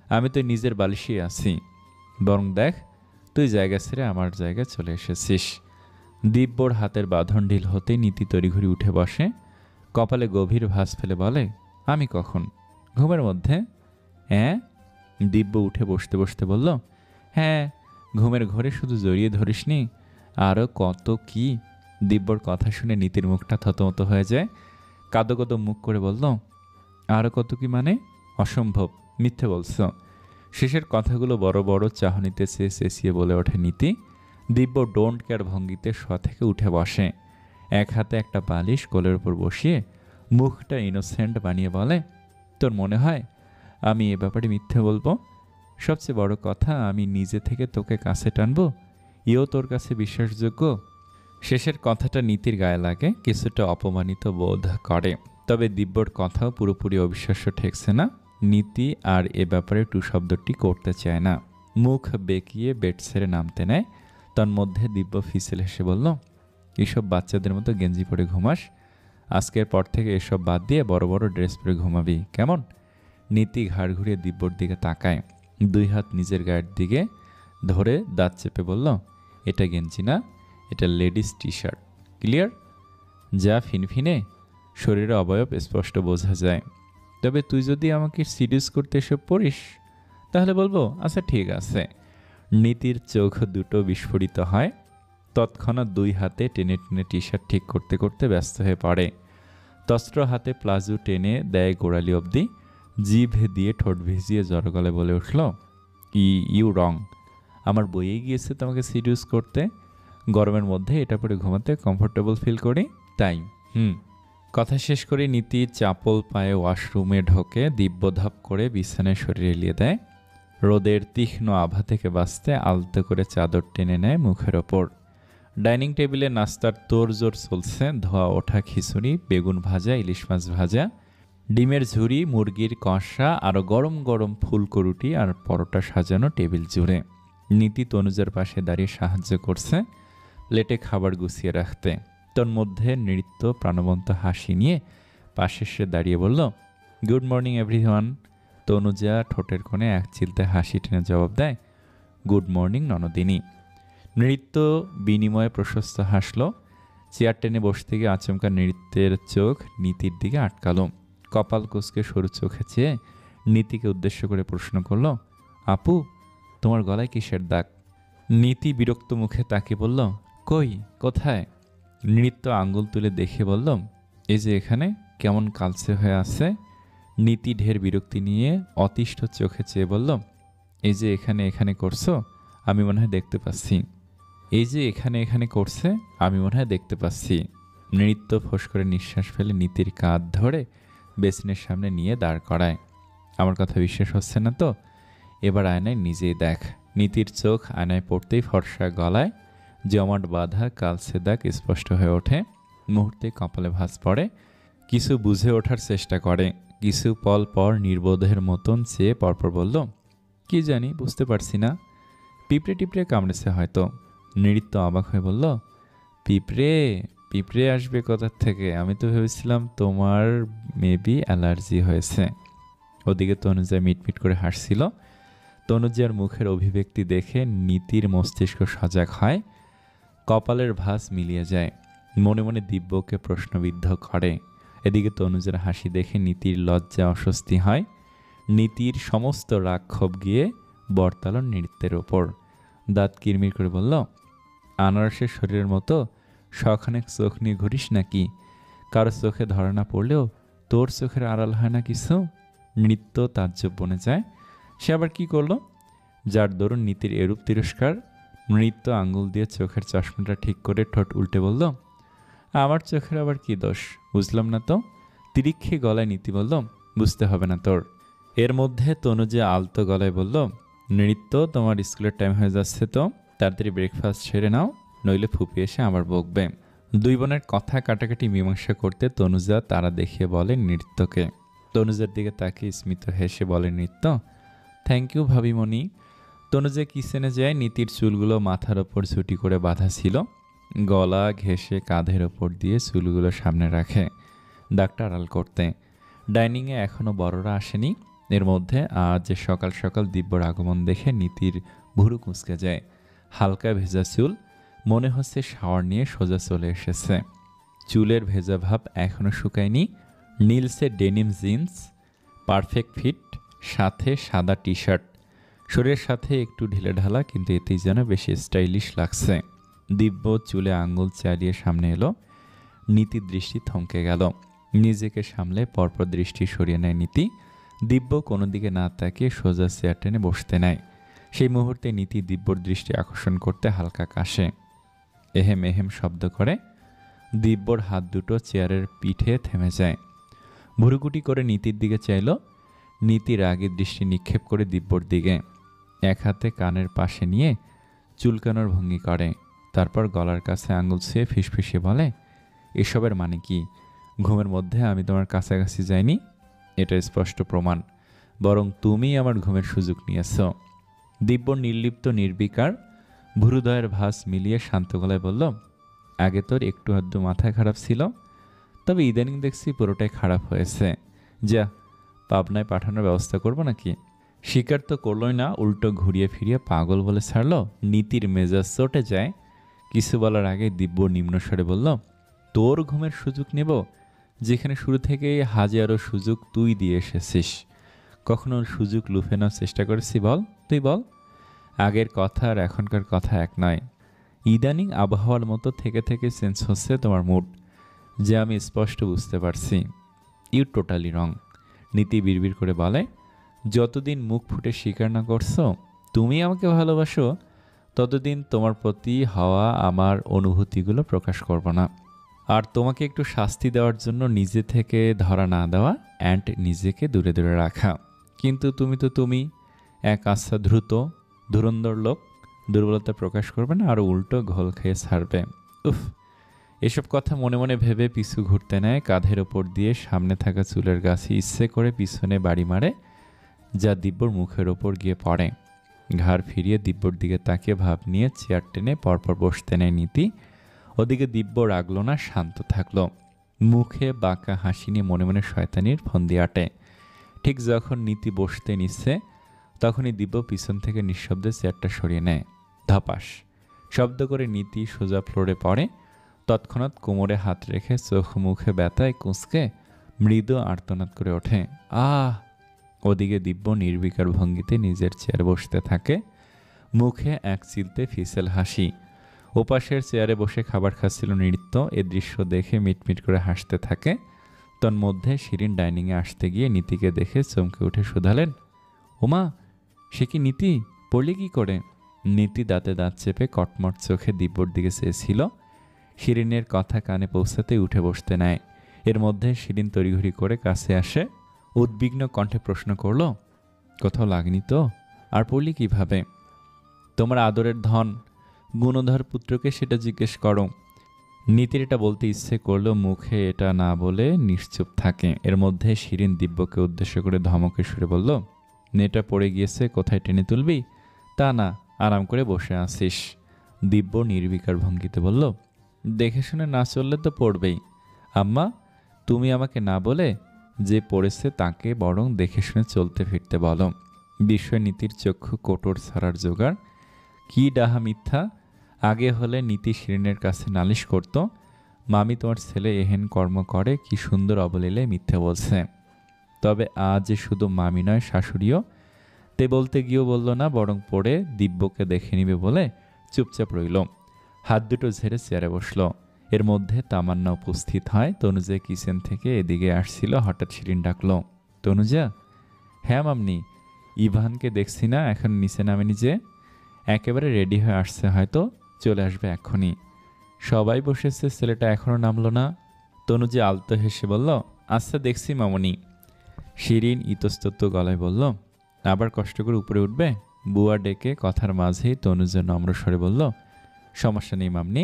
আমি তো নিজের বালিশেই আছি। বরং দেখ, তুই জায়গা ছেড়ে আমার জায়গায় চলে এসেছিস। দিব্যর হাতের বাঁধন ঢিল হতেই নীতি তড়িঘড়ি উঠে বসে। কপালে গভীর ভাঁজ ফেলে বলে, আমি কখন? ঘুমের মধ্যে। হ্যাঁ? দিব্য উঠে বসতে বসতে বলল, হ্যাঁ, ঘুমের ঘোরে শুধু জড়িয়ে ধরিসনি, আরও কত কি। দিব্যর কথা শুনে নীতির মুখটা থতমত হয়ে যায়। কাঁদো কাঁদো মুখ করে বলল, আরও কত কি মানে? অসম্ভব, মিথ্যে বলছ। শেষের কথাগুলো বড় বড় চাহনিতে চেঁচিয়ে বলে ওঠে নীতি। দিব্য ডোন্ট কেয়ার ভঙ্গিতে শোয়া থেকে উঠে বসে, এক হাতে একটা বালিশ কোলের উপর বসিয়ে মুখটা ইনোসেন্ট বানিয়ে বলে, তোর মনে হয় আমি এ ব্যাপারে মিথ্যে বলবো? সবচেয়ে বড় কথা, আমি নিজে থেকে তোকে কাছে টানবো, এও তোর কাছে বিশ্বাসযোগ্য? শেষের কথাটা নীতির গায়ে লাগে, কিছুটা অপমানিত বোধ করে। তবে দিব্যর কথাও পুরোপুরি অবিশ্বাস্য ঠেকছে না। নীতি আর এ ব্যাপারে টু শব্দটি করতে চায় না, মুখ বেঁকিয়ে বেড ছেড়ে নামতে নেয়। তন্মধ্যে দিব্য ফিসেল হেসে বলল, এসব বাচ্চাদের মতো গেঞ্জি পরে ঘুমাস, আজকের পর থেকে এসব বাদ দিয়ে বড় বড় ড্রেস পরে ঘুমাবি, কেমন? নীতি ঘাড় ঘুরিয়ে দিব্যর দিকে তাকায়, দুই হাত নিজের গায়ের দিকে ধরে দাঁত চেপে বলল, এটা গেঞ্জি না, এটা লেডিস টি শার্ট, ক্লিয়ার? যা ফিনফিনে, শরীরে অবয়ব স্পষ্ট বোঝা যায়। তবে তুই যদি আমাকে সিরিয়াস করতে এসব পড়িস, তাহলে বলবো আচ্ছা ঠিক আছে। নীতির চোখ দুটো বিস্ফোরিত হয়। তৎক্ষণাৎ দুই হাতে টেনে টেনে টি শার্ট ঠিক করতে করতে ব্যস্ত হয়ে পড়ে। তস্ত্র হাতে প্লাজো টেনে দেয় গোড়ালি অবধি। জিভ দিয়ে ঠোঁট ভিজিয়ে জড়গলে বলে উঠল, ইউ রং, আমার বইয়ে গিয়েছে তোমাকে সিরিয়াস করতে। গরমের মধ্যে এটা পরে ঘুমাতে কমফোর্টেবল ফিল করি, তাই। কথা শেষ করে নীতি চাপল পায়ে ওয়াশরুমে ঢোকে। দিব্যধাপ করে বিছানায় শরীর এলিয়ে দেয়। রোদের তীক্ষ্ণ আভা থেকে বাঁচতে আলতো করে চাদর টেনে নেয় মুখের ওপর। ডাইনিং টেবিলে নাস্তার তোড়জোড় চলছে। ধোয়া ওঠা খিচুড়ি, বেগুন ভাজা, ইলিশ মাছ ভাজা, ডিমের ঝুড়ি, মুরগির কষা, আরও গরম গরম ফুলকো রুটি আর পরোটা সাজানো টেবিল জুড়ে। নীতি তনুজার পাশে দাঁড়িয়ে সাহায্য করছে প্লেটে খাবার গুছিয়ে রাখতে। তন্মধ্যে নৃত্য প্রাণবন্ত হাসি নিয়ে পাশে সে দাঁড়িয়ে বলল, গুড মর্নিং এভরিওয়ান। তনুজা ঠোঁটের কোণে এক চিলতে হাসি টেনে জবাব দেয়, গুড মর্নিং ননদিনী। নৃত্য বিনিময়ে প্রশস্ত হাসল। চেয়ার টেনে বসতে গিয়ে আচমকা নৃত্যের চোখ নীতির দিকে আটকালো। কপাল কুঁচকে সরু চোখে চেয়ে নীতিকে উদ্দেশ্য করে প্রশ্ন করল, আপু, তোমার গলায় কিসের দাগ? নীতি বিরক্ত মুখে তাকে বলল, কই, কোথায়? নৃত্য আঙ্গুল তুলে দেখে বলল, এই যে এখানে, কেমন কালচে হয়ে আছে। নীতি ঢের বিরক্তি নিয়ে অতিষ্ঠ চোখে চেয়ে বলল, এই যে এখানে এখানে করছো, আমি মনে হয় দেখতে পাচ্ছি। এই যে এখানে এখানে করছে, আমি মনে হয় দেখতে পাচ্ছি। নৃত্য ফোঁস করে নিঃশ্বাস ফেলে নীতির কাঁধ ধরে বেসিনের সামনে নিয়ে দাঁড় করায়। আমার কথা বিশ্বাস হচ্ছে না তো? এবার আয়নায় নিজেই দেখ। নীতির চোখ আয়নায় পড়তেই ফর্সা গলায় জমাট বাঁধা কালচে দাগ স্পষ্ট হয়ে ওঠে। মুহূর্তে কপালে ভাঁজ পড়ে। কিছু বুঝে ওঠার চেষ্টা করে। কিছু পল পর নির্বোধের মতন চেয়ে পরপর বলল, কি জানি, বুঝতে পারছি না। পিঁপড়ে টিপড়ে কামড়েছে হয়তো। নৃত্য অবাক হয়ে বলল, পিঁপড়ে? পিঁপড়ে আসবে কোথার থেকে? আমি তো ভেবেছিলাম তোমার মেবি অ্যালার্জি হয়েছে। ওদিকে তনুজা মিটমিট করে হাসছিল। তনুজার মুখের অভিব্যক্তি দেখে নীতির মস্তিষ্ক সজাগ হয়। কপালের ভাঁজ মিলিয়ে যায়। মনে মনে দিব্যকে প্রশ্নবিদ্ধ করে। এদিকে তনুজার হাসি দেখে নীতির লজ্জা অস্বস্তি হয়। নীতির সমস্ত রাগ ক্ষোভ গিয়ে বর্তালো নৃত্যের ওপর। দাঁত কিরমির করে বলল, আনারসের শরীরের মতো শখানেক চোখ নিয়ে ঘুরিস নাকি? কারো চোখে ধরা না পড়লেও তোর চোখের আড়াল হয় না কিছু? নৃত্য তাজ্জব বনে যায়। সে আবার কি করলো? যার দরুন নীতির এরূপ তিরস্কার। নৃত্য আঙ্গুল দিয়ে চোখের চশমাটা ঠিক করে ঠোঁট উল্টে বলল, আমার চোখের আবার কি দোষ? বুঝলাম না তো। তিরিক্ষে গলায় নীতি বলল, বুঝতে হবে না তোর। এর মধ্যে তনুজা আলতো গলায় বলল, নৃত্য, তোমার স্কুলের টাইম হয়ে যাচ্ছে তো, তাড়াতাড়ি ব্রেকফাস্ট সেরে নাও, নইলে ফুপি এসে আবার বকবে। দুই বোনের কথা কাটাকাটি মীমাংসা করতে তনুজা তারা দেখিয়ে বলে নৃত্যকে। তনুজার দিকে তাকিয়ে স্মিত হেসে বলে নৃত্য, থ্যাংক ইউ ভাবিমণি। তনুজা কিচেনে যায়। নীতির চুলগুলো মাথার ওপর ঝুটি করে বাঁধা ছিল। গলা ঘেঁষে কাঁধের ওপর দিয়ে চুলগুলো সামনে রাখে ডাক্তার আড়াল করতে। ডাইনিংয়ে এখনও বড়রা আসেনি। এর মধ্যে আজ সকাল সকাল দিব্যর আগমন দেখে নীতির ভুরু কুঁচকে যায়। হালকা ভেজা চুল, মনে হচ্ছে শাওয়ার নিয়ে সোজা চলে এসেছে। চুলের ভেজা ভাব এখনও শুকায়নি। নীলসের ডেনিম জিন্স, পারফেক্ট ফিট, সাথে সাদা টি শার্ট, শরীরের সাথে একটু ঢিলেঢালা, কিন্তু এতেই যেন বেশি স্টাইলিশ লাগছে। দিব্য চুলে আঙুল চালিয়ে সামনে এলো। নীতির দৃষ্টি থমকে গেল। নিজেকে সামলে পরপর দৃষ্টি সরিয়ে নেয় নীতি। দিব্য কোনো দিকে না তাকিয়ে সোজা চেয়ার টেনে বসতে নেয়। সেই মুহূর্তে নীতি দিব্যর দৃষ্টি আকর্ষণ করতে হালকা কাশে। এহেম এহেম শব্দ করে দিব্যর হাত দুটো চেয়ারের পিঠে থেমে যায়। ভুরুকুটি করে নীতির দিকে চাইল। নীতি রাগের দৃষ্টি নিক্ষেপ করে দিব্যর দিকে এক হাতে কানের পাশে নিয়ে চুলকানোর ভঙ্গি করে। তারপর গলার কাছে আঙুল ছুঁয়ে ফিসফিসে বলে, এসবের মানে কি? ঘুমের মধ্যে আমি তোমার কাছাকাছি যাইনি, এটা স্পষ্ট প্রমাণ। বরং তুমি আমার ঘুমের সুযোগ নিয়েছ। দিব্য নির্লিপ্ত নির্বিকার ভুরুদয়ের ভাস মিলিয়ে শান্ত গলায় বলল, আগে তোর একটু আধটু মাথা খারাপ ছিল, তবে ইদানিং দেখছি পুরোটাই খারাপ হয়েছে। যা, পাবনায় পাঠানোর ব্যবস্থা করবো নাকি? স্বীকার তো করলই না, উল্টো ঘুরিয়ে ফিরিয়ে পাগল বলে ছাড়ল। নীতির মেজাজ চটে যায়। কিছু বলার আগে দিব্য নিম্নস্বরে বলল, তোর ঘুমের সুযোগ নেব, যেখানে শুরু থেকেই হাজারো সুযোগ তুই দিয়ে এসেছিস। কখনো সুযোগ লুফে নেওয়ার চেষ্টা করেছি বল? তুই বল। আগের কথা আর এখনকার কথা এক নয়। ইদানিং আবহাওয়ার মতো থেকে থেকে চেঞ্জ হচ্ছে তোমার মুড, যে আমি স্পষ্ট বুঝতে পারছি। You totally wrong. নীতি বিড়বিড় করে বলে, যতদিন মুখ ফুটে স্বীকার না করছো তুমি আমাকে ভালোবাসো, ততদিন তোমার প্রতি হওয়া আমার অনুভূতিগুলো প্রকাশ করব না। আর তোমাকে একটু শাস্তি দেওয়ার জন্য নিজে থেকে ধরা না দেওয়া অ্যান্ড নিজেকে দূরে দূরে রাখা। কিন্তু তুমি তো তুমি এক আচ্ছা দ্রুত ধুরন্ধর লোক, দুর্বলতা প্রকাশ করবে না, আর উল্টো ঘোল খেয়ে ছাড়বে। উফ! এসব কথা মনে মনে ভেবে পিছু ঘুরতে নেয়। কাঁধের ওপর দিয়ে সামনে থাকা চুলের গাছে ইচ্ছে করে পিছনে বাড়ি মারে, যা দিব্যর মুখের ওপর গিয়ে পড়ে। ঘাড় ফিরিয়ে দিব্যর দিকে তাকিয়ে ভাব নিয়ে চেয়ার টেনে পরপর বসতে নেয় নীতি। ওদিকে দিব্য রাগল না, শান্ত থাকলো। মুখে বাঁকা হাসি নিয়ে মনে মনে শয়তানির ফন্দি আটে। ঠিক যখন নীতি বসতে নিচ্ছে, তখনই দিব্য পিছন থেকে নিঃশব্দে চেয়ারটা সরিয়ে নেয়। ধপাস শব্দ করে নীতি সোজা ফ্লোরে পড়ে। তৎক্ষণাৎ কোমরে হাত রেখে চোখ মুখে ব্যথায় কুঁচকে মৃদু আর্তনাদ করে ওঠে, আহ! ওদিকে দিব্য নির্বিকার ভঙ্গিতে নিজের চেয়ারে বসতে থাকে, মুখে এক চিলতে ফিসেল হাসি। ওপাশের চেয়ারে বসে খাবার খাচ্ছিল নৃত্য। এ দৃশ্য দেখে মিটমিট করে হাসতে থাকে। তন্মধ্যে শিরিন ডাইনিংয়ে আসতে গিয়ে নীতিকে দেখে চমকে উঠে শুধালেন, ওমা, সে কি নীতি? পড়লি কি করে? নীতি দাঁতে দাঁত চেপে কটমট চোখে দিব্যর দিকে চেয়েছিল। শিরিনের কথা কানে পৌঁছাতে উঠে বসতে নেয়। এর মধ্যে শিরিন তড়িঘড়ি করে কাছে আসে, উদ্বিগ্ন কণ্ঠে প্রশ্ন করল, কোথাও লাগনি তো? আর পড়লি কিভাবে? তোমার আদরের ধন গুণধর পুত্রকে সেটা জিজ্ঞেস করো। নীতির এটা বলতে ইচ্ছে করলেও মুখে এটা না বলে নিশ্চুপ থাকে। এর মধ্যে শিরিন দিব্যকে উদ্দেশ্য করে ধমকে সুরে বলল, নেটা পড়ে গিয়েছে, কোথায় টেনে তুলবি? তা না, আরাম করে বসে আছিস। দিব্য নির্বিকার ভঙ্গিতে বলল, দেখে শুনে না চললে তো পড়বেই। আম্মা, তুমি আমাকে না বলে যে পড়েছে তাকে বরং দেখে শুনে চলতে ফিরতে বলো। বিস্ময় নীতির চক্ষু কোটর ছাড়ার জোগাড়। কি ডাহা মিথ্যা! আগে হলে নীতি শিরিনের কাছে নালিশ করত, মামি তোমার ছেলে এহেন কর্ম করে, কি সুন্দর অবলীলে মিথ্যে বলছে। তবে আজ শুধু মামি নয়, শাশুড়িও। তে বলতে গিয়েও বলল না, বরং পড়ে দিব্যকে দেখে নিবে বলে চুপচাপ রইল। হাত দুটো ঝেড়ে চেয়ারে বসল। এর মধ্যে তামান্না উপস্থিত হয়। তনুজা কিচেন থেকে এদিকে আসছিল। হঠাৎ শিরিন ডাকলো, তনুজা। হ্যাঁ মামনি, ইভানকে দেখছি না, এখন নিচে নামেনি যে? একেবারে রেডি হয়ে আসছে, হয়তো চলে আসবে এক্ষুনি। সবাই বসেছে, ছেলেটা এখনও নামলো না। তনুজা আলতো হেসে বলল, আচ্ছা দেখছি মামনি। শিরিন ইতস্তত গলায় বলল, আবার কষ্ট করে উপরে উঠবে? বুয়া ডেকে কথার মাঝেই তনুজা নম্র স্বরে বলল, সমস্যা নেই মামনি,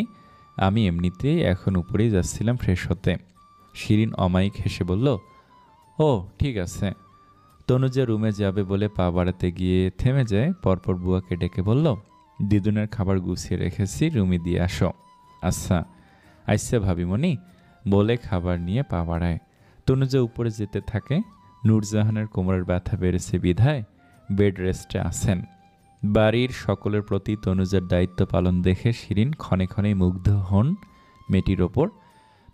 আমি এমনিতেই এখন উপরেই যাচ্ছিলাম ফ্রেশ হতে। শিরিন অমায়িক হেসে বলল, ও ঠিক আছে। তনুজা রুমে যাবে বলে পা বাড়াতে গিয়ে থেমে যায়। পরপর বুয়াকে ডেকে বলল, দিদুনের খাবার গুছিয়ে রেখেছি, রুমে দিয়ে আসো। আচ্ছা আইসা ভাবিমণি বলে খাবার নিয়ে পা বাড়ায়। তনুজা উপরে যেতে থাকে। নূরজাহানের কোমরের ব্যথা বেড়েছে বিধায় বেড রেস্টে আছেন। বাড়ির সকলের প্রতি তনুজার দায়িত্ব পালন দেখে শিরিন ক্ষণে ক্ষণে মুগ্ধ হন মেয়েটির ওপর।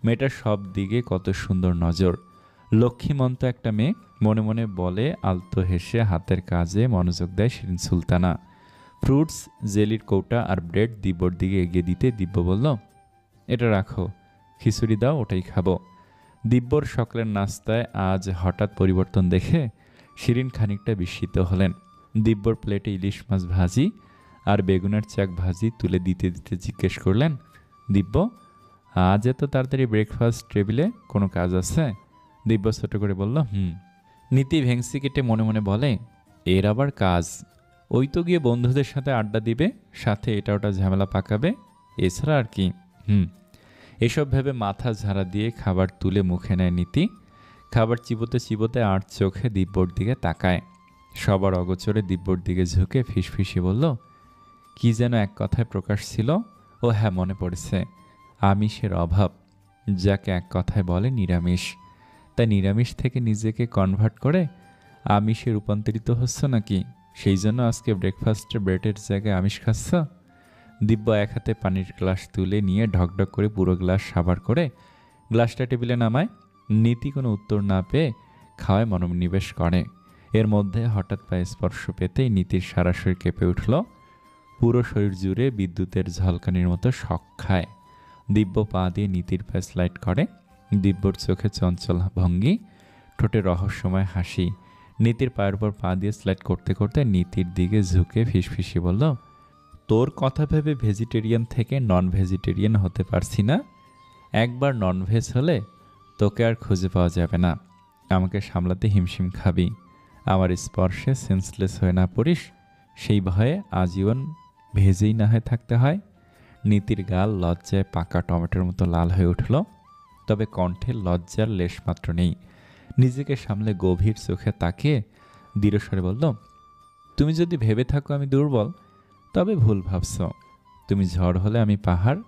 মেয়েটার সব দিকে কত সুন্দর নজর। লক্ষ্মীমন্ত একটা মেয়ে, মনে মনে বলে আলতো হেসে হাতের কাজে মনোযোগ দেয় শিরিন সুলতানা। ফ্রুটস, জেলির কৌটা আর ব্রেড দিব্যর দিকে এগিয়ে দিতে দিব্য বলল, এটা রাখো, খিচুড়ি দাও, ওটাই খাবো। দিব্যর সকালের নাস্তায় আজ হঠাৎ পরিবর্তন দেখে শিরিন খানিকটা বিস্মিত হলেন। দিব্যর প্লেটে ইলিশ মাছ ভাজি আর বেগুনের চাক ভাজি তুলে দিতে দিতে জিজ্ঞেস করলেন, দিব্য, আজ এত তাড়াতাড়ি ব্রেকফাস্ট টেবিলে কোনো কাজ আছে? দিব্য ছোট করে বলল, নীতি ভেংসি কেটে মনে মনে বলে, এর আবার কাজ? ওই তো গিয়ে বন্ধুদের সাথে আড্ডা দিবে, সাথে এটা ওটা ঝামেলা পাকাবে, এছাড়া আর কি। এসব ভেবে মাথা ঝাড়া দিয়ে খাবার তুলে মুখে নেয় নীতি। খাবার চিবোতে চিবোতে আর চোখে দিব্যর দিকে তাকায়। সবার অগোচরে দিব্যর দিকে ঝুঁকে ফিসফিসি বলল, কি যেন এক কথায় প্রকাশ ছিল। ও হ্যাঁ, মনে পড়েছে, আমিষের অভাব, যাকে এক কথায় বলে নিরামিষ। তাই নিরামিষ থেকে নিজেকে কনভার্ট করে আমিষে রূপান্তরিত হচ্ছ নাকি? সেই জন্য আজকে ব্রেকফাস্টে ব্রেডের জায়গায় আমিষ খাচ্ছ? দিব্য এক হাতে পানির গ্লাস তুলে নিয়ে ঢকঢক করে পুরো গ্লাস সাবার করে গ্লাসটা টেবিলে নামায়। নীতি কোনো উত্তর না পেয়ে খাওয়ায় মনোনিবেশ করে। এর মধ্যে হঠাৎ পায়ে স্পর্শ পেতেই নীতির সারা শরীর কেঁপে উঠল। পুরো শরীর জুড়ে বিদ্যুতের ঝলকানির মতো শক খায়। দিব্য পা দিয়ে নীতির পায়ে স্লাইড করে। দিব্যর চোখে চঞ্চল ভঙ্গি, ঠোঁটে রহস্যময় হাসি। নীতির পায়ের উপর পা দিয়ে স্লাইড করতে করতে নীতির দিকে ঝুঁকে ফিসফিসি বলল, তোর কথা ভেবে ভেজিটেরিয়ান থেকে নন ভেজিটেরিয়ান হতে পারছি না। একবার ননভেজ হলে তোকে আর খুঁজে পাওয়া যাবে না। আমাকে সামলাতে হিমশিম খাবি। আমার স্পর্শে সেন্সলেস হয়ে না পড়িস, সেই ভয়ে আজীবন ভেজেই না হয়ে থাকতে হয়। নীতির গাল লজ্জায় পাকা টমেটোর মতো লাল হয়ে উঠল, তবে কণ্ঠে লজ্জার লেশমাত্র নেই। নিজেকে সামলে গভীর চোখে তাকিয়ে দৃঢ়স্বরে বলল, তুমি যদি ভেবে থাকো আমি দুর্বল, তবে ভুল ভাবছ। তুমি ঝড় হলে আমি পাহাড়,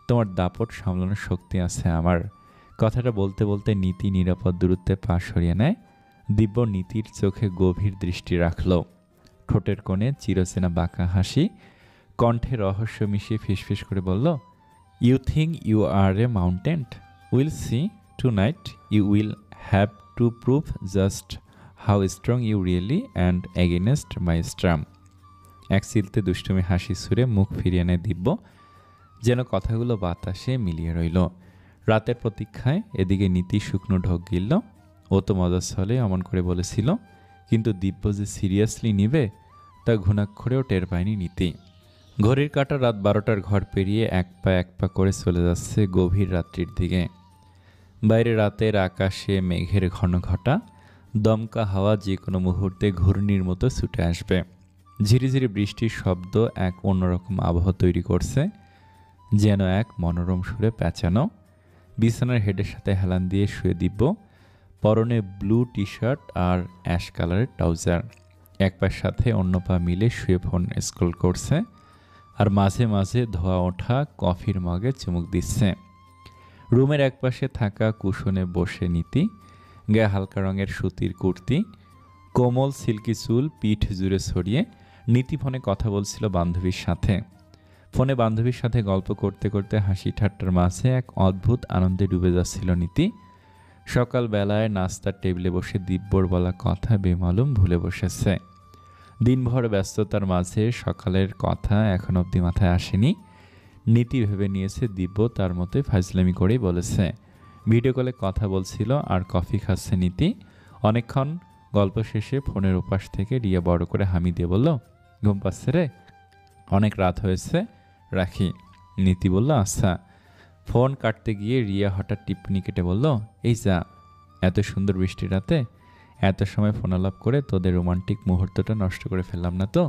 তোমার দাপট সামলানোর শক্তি আছে আমার। কথাটা বলতে বলতে নীতি নিরাপদ দূরত্বে পা সরিয়ে নেয়। দিব্য নীতির চোখে গভীর দৃষ্টি রাখল। ঠোঁটের কোণে চিরচেনা বাঁকা হাসি, কণ্ঠে রহস্য মিশিয়ে ফিসফিস করে বলল, you think you are a mountain? Will see tonight. You will have to prove just how strong you really and against my strum. এক চিলতে দুষ্টুমি হাসি সুরে মুখ ফিরিয়ে নেয় দিব্য, যেন কথাগুলো বাতাসে মিলিয়ে রইল। রাতের প্রতীক্ষায় এদিকে নীতি শুকনো ঢোক গিলল। ও তো মজার ছলে অমন করে বলেছিল, কিন্তু দিব্য যে সিরিয়াসলি নিবে তা ঘুণাক্ষরেও টের পায়নি নীতি। ঘড়ির কাঁটা রাত 12টার ঘর পেরিয়ে এক পা করে চলে যাচ্ছে গভীর রাত্রির দিকে। বাইরে রাতের আকাশে মেঘের ঘন ঘটা, দমকা হাওয়া যে কোনো মুহূর্তে ঘূর্ণির মতো ছুটে আসবে। ঝিরিঝিরি বৃষ্টির শব্দ এক অন্যরকম আবহাওয়া তৈরি করছে, যেন এক মনোরম সুরে প্যাঁচানো। বিছানার হেডের সাথে হেলান দিয়ে শুয়ে দিব্য, পরনে ব্লু টি শার্ট আর অ্যাশ কালারের ট্রাউজার। এক পায়ের সাথে অন্য পা মিলে শুয়ে ফোন স্ক্রল করছে, আর মাঝে মাঝে ধোয়া ওঠা কফির মগে চুমুক দিচ্ছে। রুমের একপাশে থাকা কুশনে বসে নীতি, গায়ে হালকা রঙের সুতির কুর্তি, কোমল সিল্কি চুল পিঠ জুড়ে ছড়িয়ে নীতি ফোনে কথা বলছিল বান্ধবীর সাথে। ফোনে বান্ধবীর সাথে গল্প করতে করতে হাসি ঠাট্টার মাঝে এক অদ্ভুত আনন্দে ডুবে যাচ্ছিল নীতি। সকালবেলায় নাস্তার টেবিলে বসে দিব্যর বলা কথা বেমালুম ভুলে বসেছে। দিনভর ব্যস্ততার মাঝে সকালের কথা এখন অবধি মাথায় আসেনি। নীতি ভেবে নিয়েছে দিব্য তার মতোই ফাজলামি করেই বলেছে। ভিডিও কলে কথা বলছিল আর কফি খাচ্ছে নীতি। অনেকক্ষণ গল্প শেষে ফোনের ওপাশ থেকে রিয়া বড় করে হামি দিয়ে বলল, ঘুম পাচ্ছে রে, অনেক রাত হয়েছে, রাখি। নীতি বলল, আচ্ছা। ফোন কাটতে গিয়ে রিয়া হঠাৎ টিপ্পনি কেটে বলল, এই যা, এত সুন্দর বৃষ্টির রাতে এত সময় ফোন আলাপ করে তোদের রোমান্টিক মুহূর্তটা নষ্ট করে ফেললাম না তো?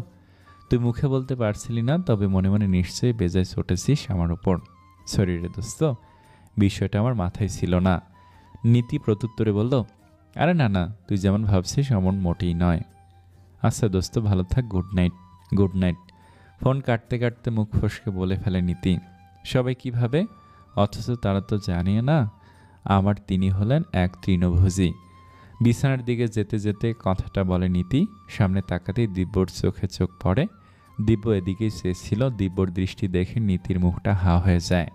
তুই মুখে বলতে পারছিলি না, তবে মনে মনে নিশ্চয়ই বেজায় চটেছিস আমার ওপর। সরি রে দোস্ত, বিষয়টা আমার মাথায় ছিল না। নীতি প্রত্যুত্তরে বলল, আরে না না, তুই যেমন ভাবছিস এমন মোটেই নয়। আচ্ছা দোস্ত, ভালো থাক, good night. Good night. Phone কাটতে কাটতে মুখ ফসকে বলে ফেলে নীতি। সবাই কীভাবে, অথচ তারা তো জানিয়ে না আমার তিনি হলেন এক তৃণভোজী। বিছানার দিকে যেতে যেতে কথাটা বলে নীতি। সামনে তাকাতেই দিব্যর চোখে চোখ পড়ে। দিব্য এদিকেই চেয়েছিল। দিব্যর দৃষ্টি দেখে নীতির মুখটা হা হয়ে যায়।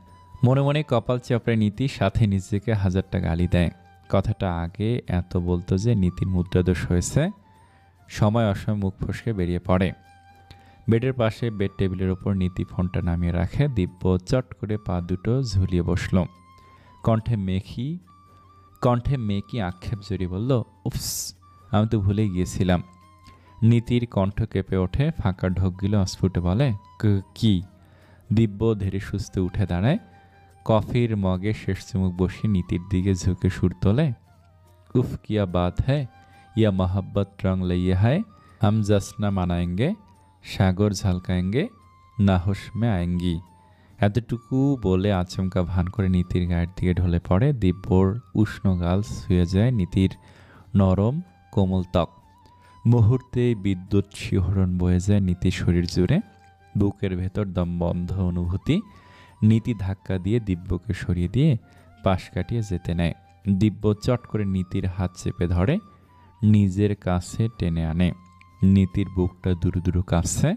মনে মনে কপাল চাপড়ে নীতি, সাথে নিজেকে 1000টা গালি দেয়। কথাটা আগে এত বলতো যে নীতির মুদ্রাদোষ হয়েছে। সময় অসময় মুখ ফসকে বেরিয়ে পড়ে। বেডের পাশে বেড টেবিলের ওপর নীতি ফোনটা নামিয়ে রাখে। দিব্য চট করে পা দুটো ঝুলিয়ে বসল। কণ্ঠে মেকি আক্ষেপ জড়িয়ে বলল, উফস, আমি তো ভুলেই গিয়েছিলাম। নীতির কণ্ঠ কেঁপে ওঠে, ফাঁকা ঢোক গিলে অস্ফুটে বলে, কি? দিব্য ধীরে সুস্থে উঠে দাঁড়ায়, কফির মগে শেষ চুমুক বসিয়ে নীতির দিকে ঝুঁকে সুর তোলে, উফ কিয়া বাত হ্যায়, ইয়া মোহাব্বত রং লইয়ে হায়, হাম জাসনা মানায়েঙ্গে, সাগর ঝালকায়েঙ্গে, না হোশ মে আয়েঙ্গি। এতটুকু বলে আচমকা ভান করে নীতির গায়ের দিকে ঢলে পড়ে। দিব্যর উষ্ণ গাল ছুঁয়ে যায় নীতির নরম কোমল ত্বক। মুহূর্তে বিদ্যুৎ শিহরণ বয়ে যায় নীতির শরীর জুড়ে। বুকের ভেতর দম বন্ধ অনুভূতি। নীতি ধাক্কা দিয়ে দিব্যকে সরিয়ে দিয়ে পাশ কাটিয়ে যেতে নেয়। দিব্য চট করে নীতির হাত চেপে ধরে, নিজের কাছে টেনে আনে। নীতির বুকটা দুরু দুরু কাঁপছে।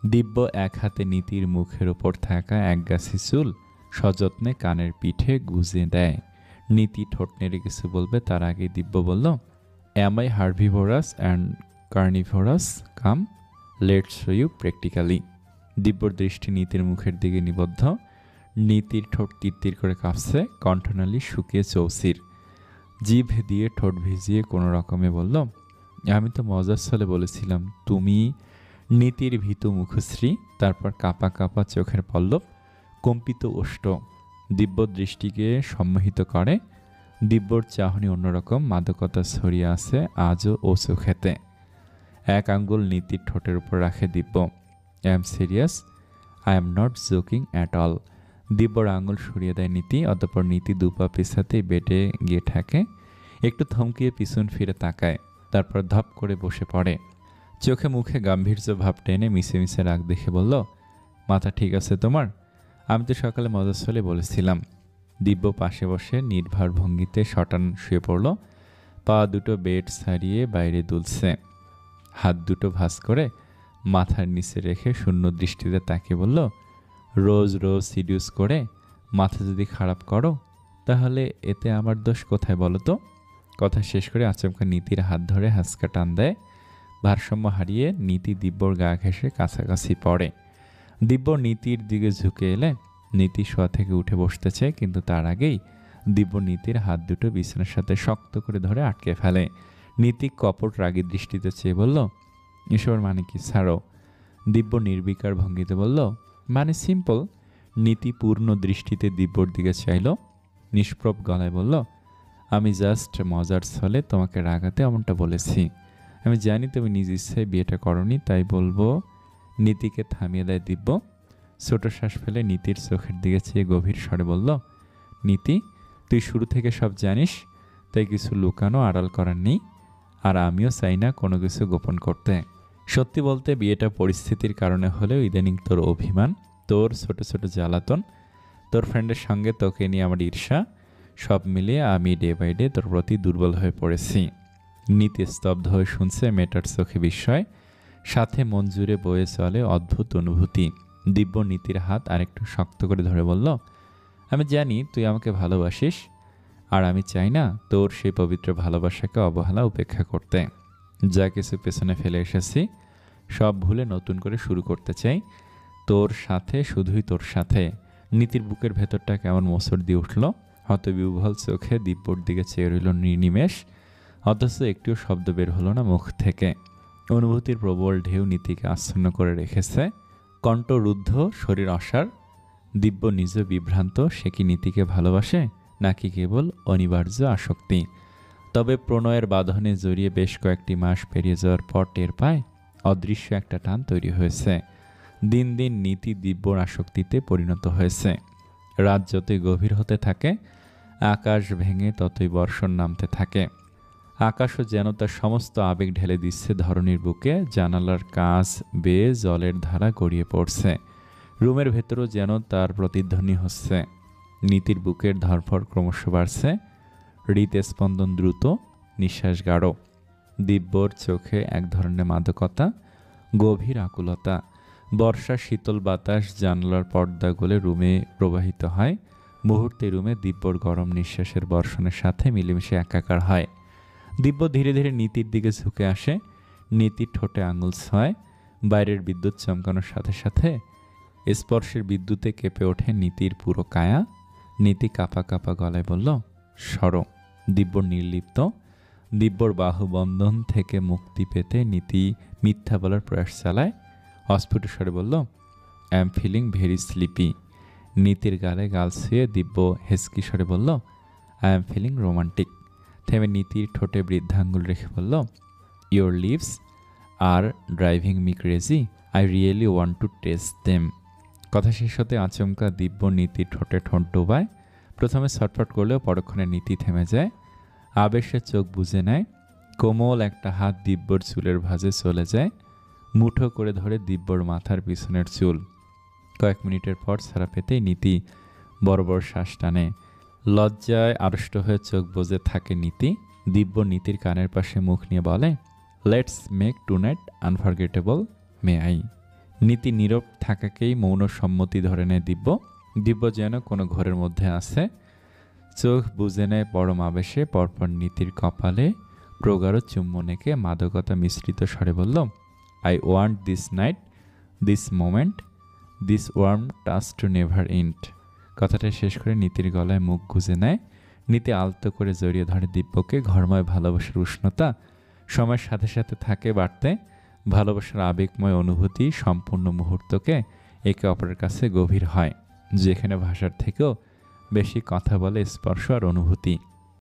দিব্য এক হাতে নীতির মুখের ওপর থাকা একগাছি চুল সযত্নে কানের পিঠে গুজে দেয়। নীতি ঠোঁট নেড়ে কিছু বলবে, তার আগে দিব্য বলল, am I herbivorous and carnivorous? Come, let's show you practically. দিব্যর দৃষ্টি নীতির মুখের দিকে নিবদ্ধ। নীতির ঠোঁট তিরতির করে কাঁপছে, কণ্ঠনালী শুকিয়ে চৌচির। জিভ দিয়ে ঠোঁট ভিজিয়ে কোনো রকমে বলল, আমি তো মজার ছলে বলেছিলাম তুমি। নীতির ভীতু মুখশ্রী, তারপর কাঁপা কাঁপা চোখের পল্লব, কম্পিত ওষ্ঠ দিব্যর দৃষ্টিকে সম্মোহিত করে। দিব্যর চাহনি অন্যরকম, মাদকতা ছড়িয়ে আছে আজও ও চোখেতে। এক আঙ্গুল নীতির ঠোঁটের উপর রাখে Divya. I am serious, I am not joking at all. দিব্যর আঙুল সরিয়ে দেয় নীতি। অতঃপর নীতি দুপা পিছাতেই বেডে গিয়ে ঠেকে, একটু থমকিয়ে পিছন ফিরে তাকায়, তারপর ধপ করে বসে পড়ে। চোখে মুখে গাম্ভীর্য ভাব টেনে মিশে মিশে রাগ দেখে বলল, মাথা ঠিক আছে তোমার? আমি তো সকালে মজার ছলে বলেছিলাম। দিব্য পাশে বসে নির্ভার ভঙ্গিতে শটান শুয়ে পড়ল। পা দুটো বেড ছাড়িয়ে বাইরে দুলছে। হাত দুটো ভাঁজ করে মাথার নিচে রেখে শূন্য দৃষ্টিতে তাকিয়ে বলল, রোজ রোজ সিডিউস করে মাথা যদি খারাপ করো তাহলে এতে আমার দোষ কোথায় বলো তো? কথা শেষ করে আচমকা নীতির হাত ধরে হাঁচকা টান দেয়। ভারসাম্য হারিয়ে নীতি দিব্যর গা ঘেঁষে কাছাকাছি পড়ে। দিব্য নীতির দিকে ঝুঁকে এলে নীতি শোয়া থেকে উঠে বসতেছে, কিন্তু তার আগেই দিব্য নীতির হাত দুটো বিছানার সাথে শক্ত করে ধরে আটকে ফেলে। নীতি কপট রাগী দৃষ্টিতে চেয়ে বলল, এসবের মানে কি, ছাড়ো। দিব্য নির্বিকার ভঙ্গিতে বলল, মানে সিম্পল। নীতি পূর্ণ দৃষ্টিতে দিব্যর দিকে চাইল, নিষ্প্রভ গলায় বলল, আমি জাস্ট মজার ছলে তোমাকে রাগাতে এমনটা বলেছি। আমি জানি তুমি নিজ ইচ্ছায় বিয়েটা করনি, তাই বলবো। নীতিকে থামিয়ে দেয় দিব্য। ছোট শ্বাস ফেলে নীতির চোখের দিকে চেয়ে গভীর স্বরে বলল, নীতি, তুই শুরু থেকে সব জানিস, তাই কিছু লুকানো আড়াল করার নেই, আর আমিও চাই না কোনো কিছু গোপন করতে। সত্যি বলতে বিয়েটা পরিস্থিতির কারণে হলেও ইদানিং তোর অভিমান, তোর ছোট ছোট জ্বালাতন, তোর ফ্রেন্ডের সঙ্গে তোকে নিয়ে আমার ঈর্ষা, সব মিলিয়ে আমি ডে বাই ডে তোর প্রতি দুর্বল হয়ে পড়েছি। নীতি স্তব্ধ হয়ে শুনছে, মেয়েটার চোখে বিস্ময়, সাথে মন জুড়ে বয়ে চলে অদ্ভুত অনুভূতি। দিব্য নীতির হাত আরেকটু শক্ত করে ধরে বলল, আমি জানি তুই আমাকে ভালোবাসিস, আর আমি চাই না তোর সেই পবিত্র ভালোবাসাকে অবহেলা উপেক্ষা করতে। যা কিছু পেছনে ফেলে এসেছি সব ভুলে নতুন করে শুরু করতে চাই, তোর সাথে, শুধুই তোর সাথে। নীতির বুকের ভেতরটা কেমন মোচড় দিয়ে উঠল। হতবিহ্বল চোখে দিব্যর দিকে চেয়ে রইল নির্নিমেষ, অথচ একটিও শব্দ বের হলো না মুখ থেকে। অনুভূতির প্রবল ঢেউ নীতিকে আচ্ছন্ন করে রেখেছে। কণ্ঠ রুদ্ধ, শরীর অসাড়। দিব্য নিজে বিভ্রান্ত, সে কি নীতিকে ভালোবাসে নাকি কেবল অনিবার্য আসক্তি? তবে প্রণয়ের বাঁধনে জড়িয়ে বেশ কয়েকটি মাস পেরিয়ে যাওয়ার পর টের পায় অদৃশ্য একটা টান তৈরি হয়েছে। দিন দিন নীতি দিব্যর আসক্তিতে পরিণত হয়েছে। রাত যতই গভীর হতে থাকে, আকাশ ভেঙে ততই বর্ষণ নামতে থাকে। আকাশও যেন তার সমস্ত আবেগ ঢেলে দিচ্ছে ধরণীর বুকে। জানালার কাঁচ বেয়ে জলের ধারা গড়িয়ে পড়ছে। রুমের ভেতরও যেন তার প্রতিধ্বনি হচ্ছে। নীতির বুকের ধরফড় ক্রমশ বাড়ছে, হৃদস্পন্দন দ্রুত, নিঃশ্বাস গাঢ়। দিব্যর চোখে এক ধরনের মাদকতা, গভীর আকুলতা। বর্ষার শীতল বাতাস জানলার পর্দা গলে রুমে প্রবাহিত হয়। মুহূর্তে রুমে দিব্যর গরম নিঃশ্বাসের বর্ষণের সাথে মিলেমিশে একাকার হয়। দিব্য ধীরে ধীরে নীতির দিকে ঝুঁকে আসে। নীতির ঠোঁটে আঙুল ছোঁয়। বাইরের বিদ্যুৎ চমকানোর সাথে সাথে স্পর্শের বিদ্যুতে কেঁপে ওঠে নীতির পুরো কায়া। নীতি কাঁপা কাঁপা গলায় বলল, সরো। দিব্য নির্লিপ্ত। দিব্যর বাহুবন্ধন থেকে মুক্তি পেতে নীতি মিথ্যা বলার প্রয়াস চালায়। অস্ফুট স্বরে বলল, I am feeling very sleepy. নীতির গালে গাল ছুঁয়ে দিব্য হেসকি স্বরে বলল, আই এম ফিলিং রোমান্টিক। থেমে নীতির ঠোঁটে বৃদ্ধাঙ্গুল রেখে বলল, your lips are driving me crazy, I really want to taste them. কথা শেষ হতে আচমকা দিব্য নীতির ঠোঁটে ঠোঁট ডোবায়। প্রথমে ছটফট করলেও পরক্ষণে নীতি থেমে যায়। আবেশে চোখ বুজে নেয়। কোমল একটা হাত দিব্যর চুলের ভাঁজে চলে যায়, মুঠো করে ধরে দিব্যর মাথার পিছনের চুল। কয়েক মিনিটের পর ছাড়া পেতেই নীতি বড় বড় শ্বাস টানে। লজ্জায় আড়ষ্ট হয়ে চোখ বুজে থাকে নীতি। দিব্য নীতির কানের পাশে মুখ নিয়ে বলে, let's make tonight unforgettable, may I. নীতি নীরব থাকাকেই মৌন সম্মতি ধরে নেয় দিব্য। দিব্য যেন কোনো ঘরের মধ্যে আছে। চোখ বুজে নেয় পরম আবেশে। পরপর নীতির কপালে প্রগাঢ় চুম্বন এঁকে মাদকতা মিশ্রিত স্বরে বলল, I want this night, this moment, this warm touch to never end. কথাটা শেষ করে নীতির গলায় মুখ গুজে নেয়। নীতি আলতো করে জড়িয়ে ধরে দিব্যকে। ঘরময় ভালোবাসার উষ্ণতা সময়ের সাথে সাথে থাকে বাড়তে। ভালোবাসার আবেগময় অনুভূতি সম্পূর্ণ মুহূর্তকে একে অপরের কাছে গভীর হয়, যেখানে ভাষার থেকেও বেশি কথা বলে স্পর্শ আর অনুভূতি।